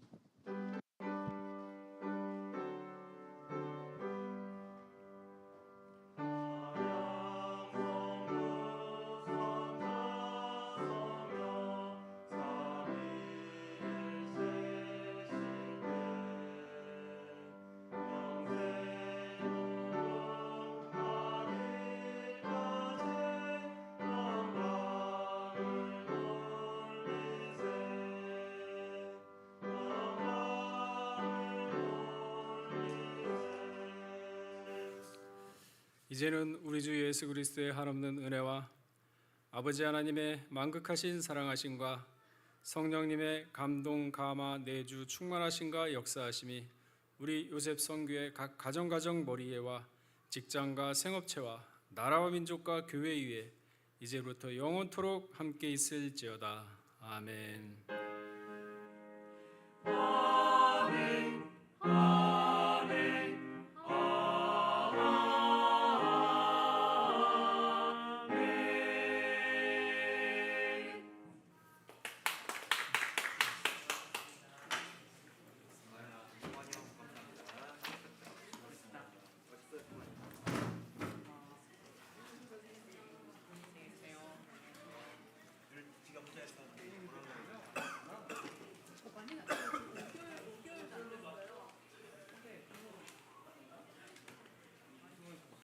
F: 이제는 우리 주 예수 그리스도의 한없는 은혜와 아버지 하나님의 만극하신 사랑하심과 성령님의 감동, 감화, 내주, 충만하심과 역사하심이 우리 요셉 선교의 각 가정 머리에와 직장과 생업체와 나라와 민족과 교회 위에 이제부터 영원토록 함께 있을지어다. 아멘.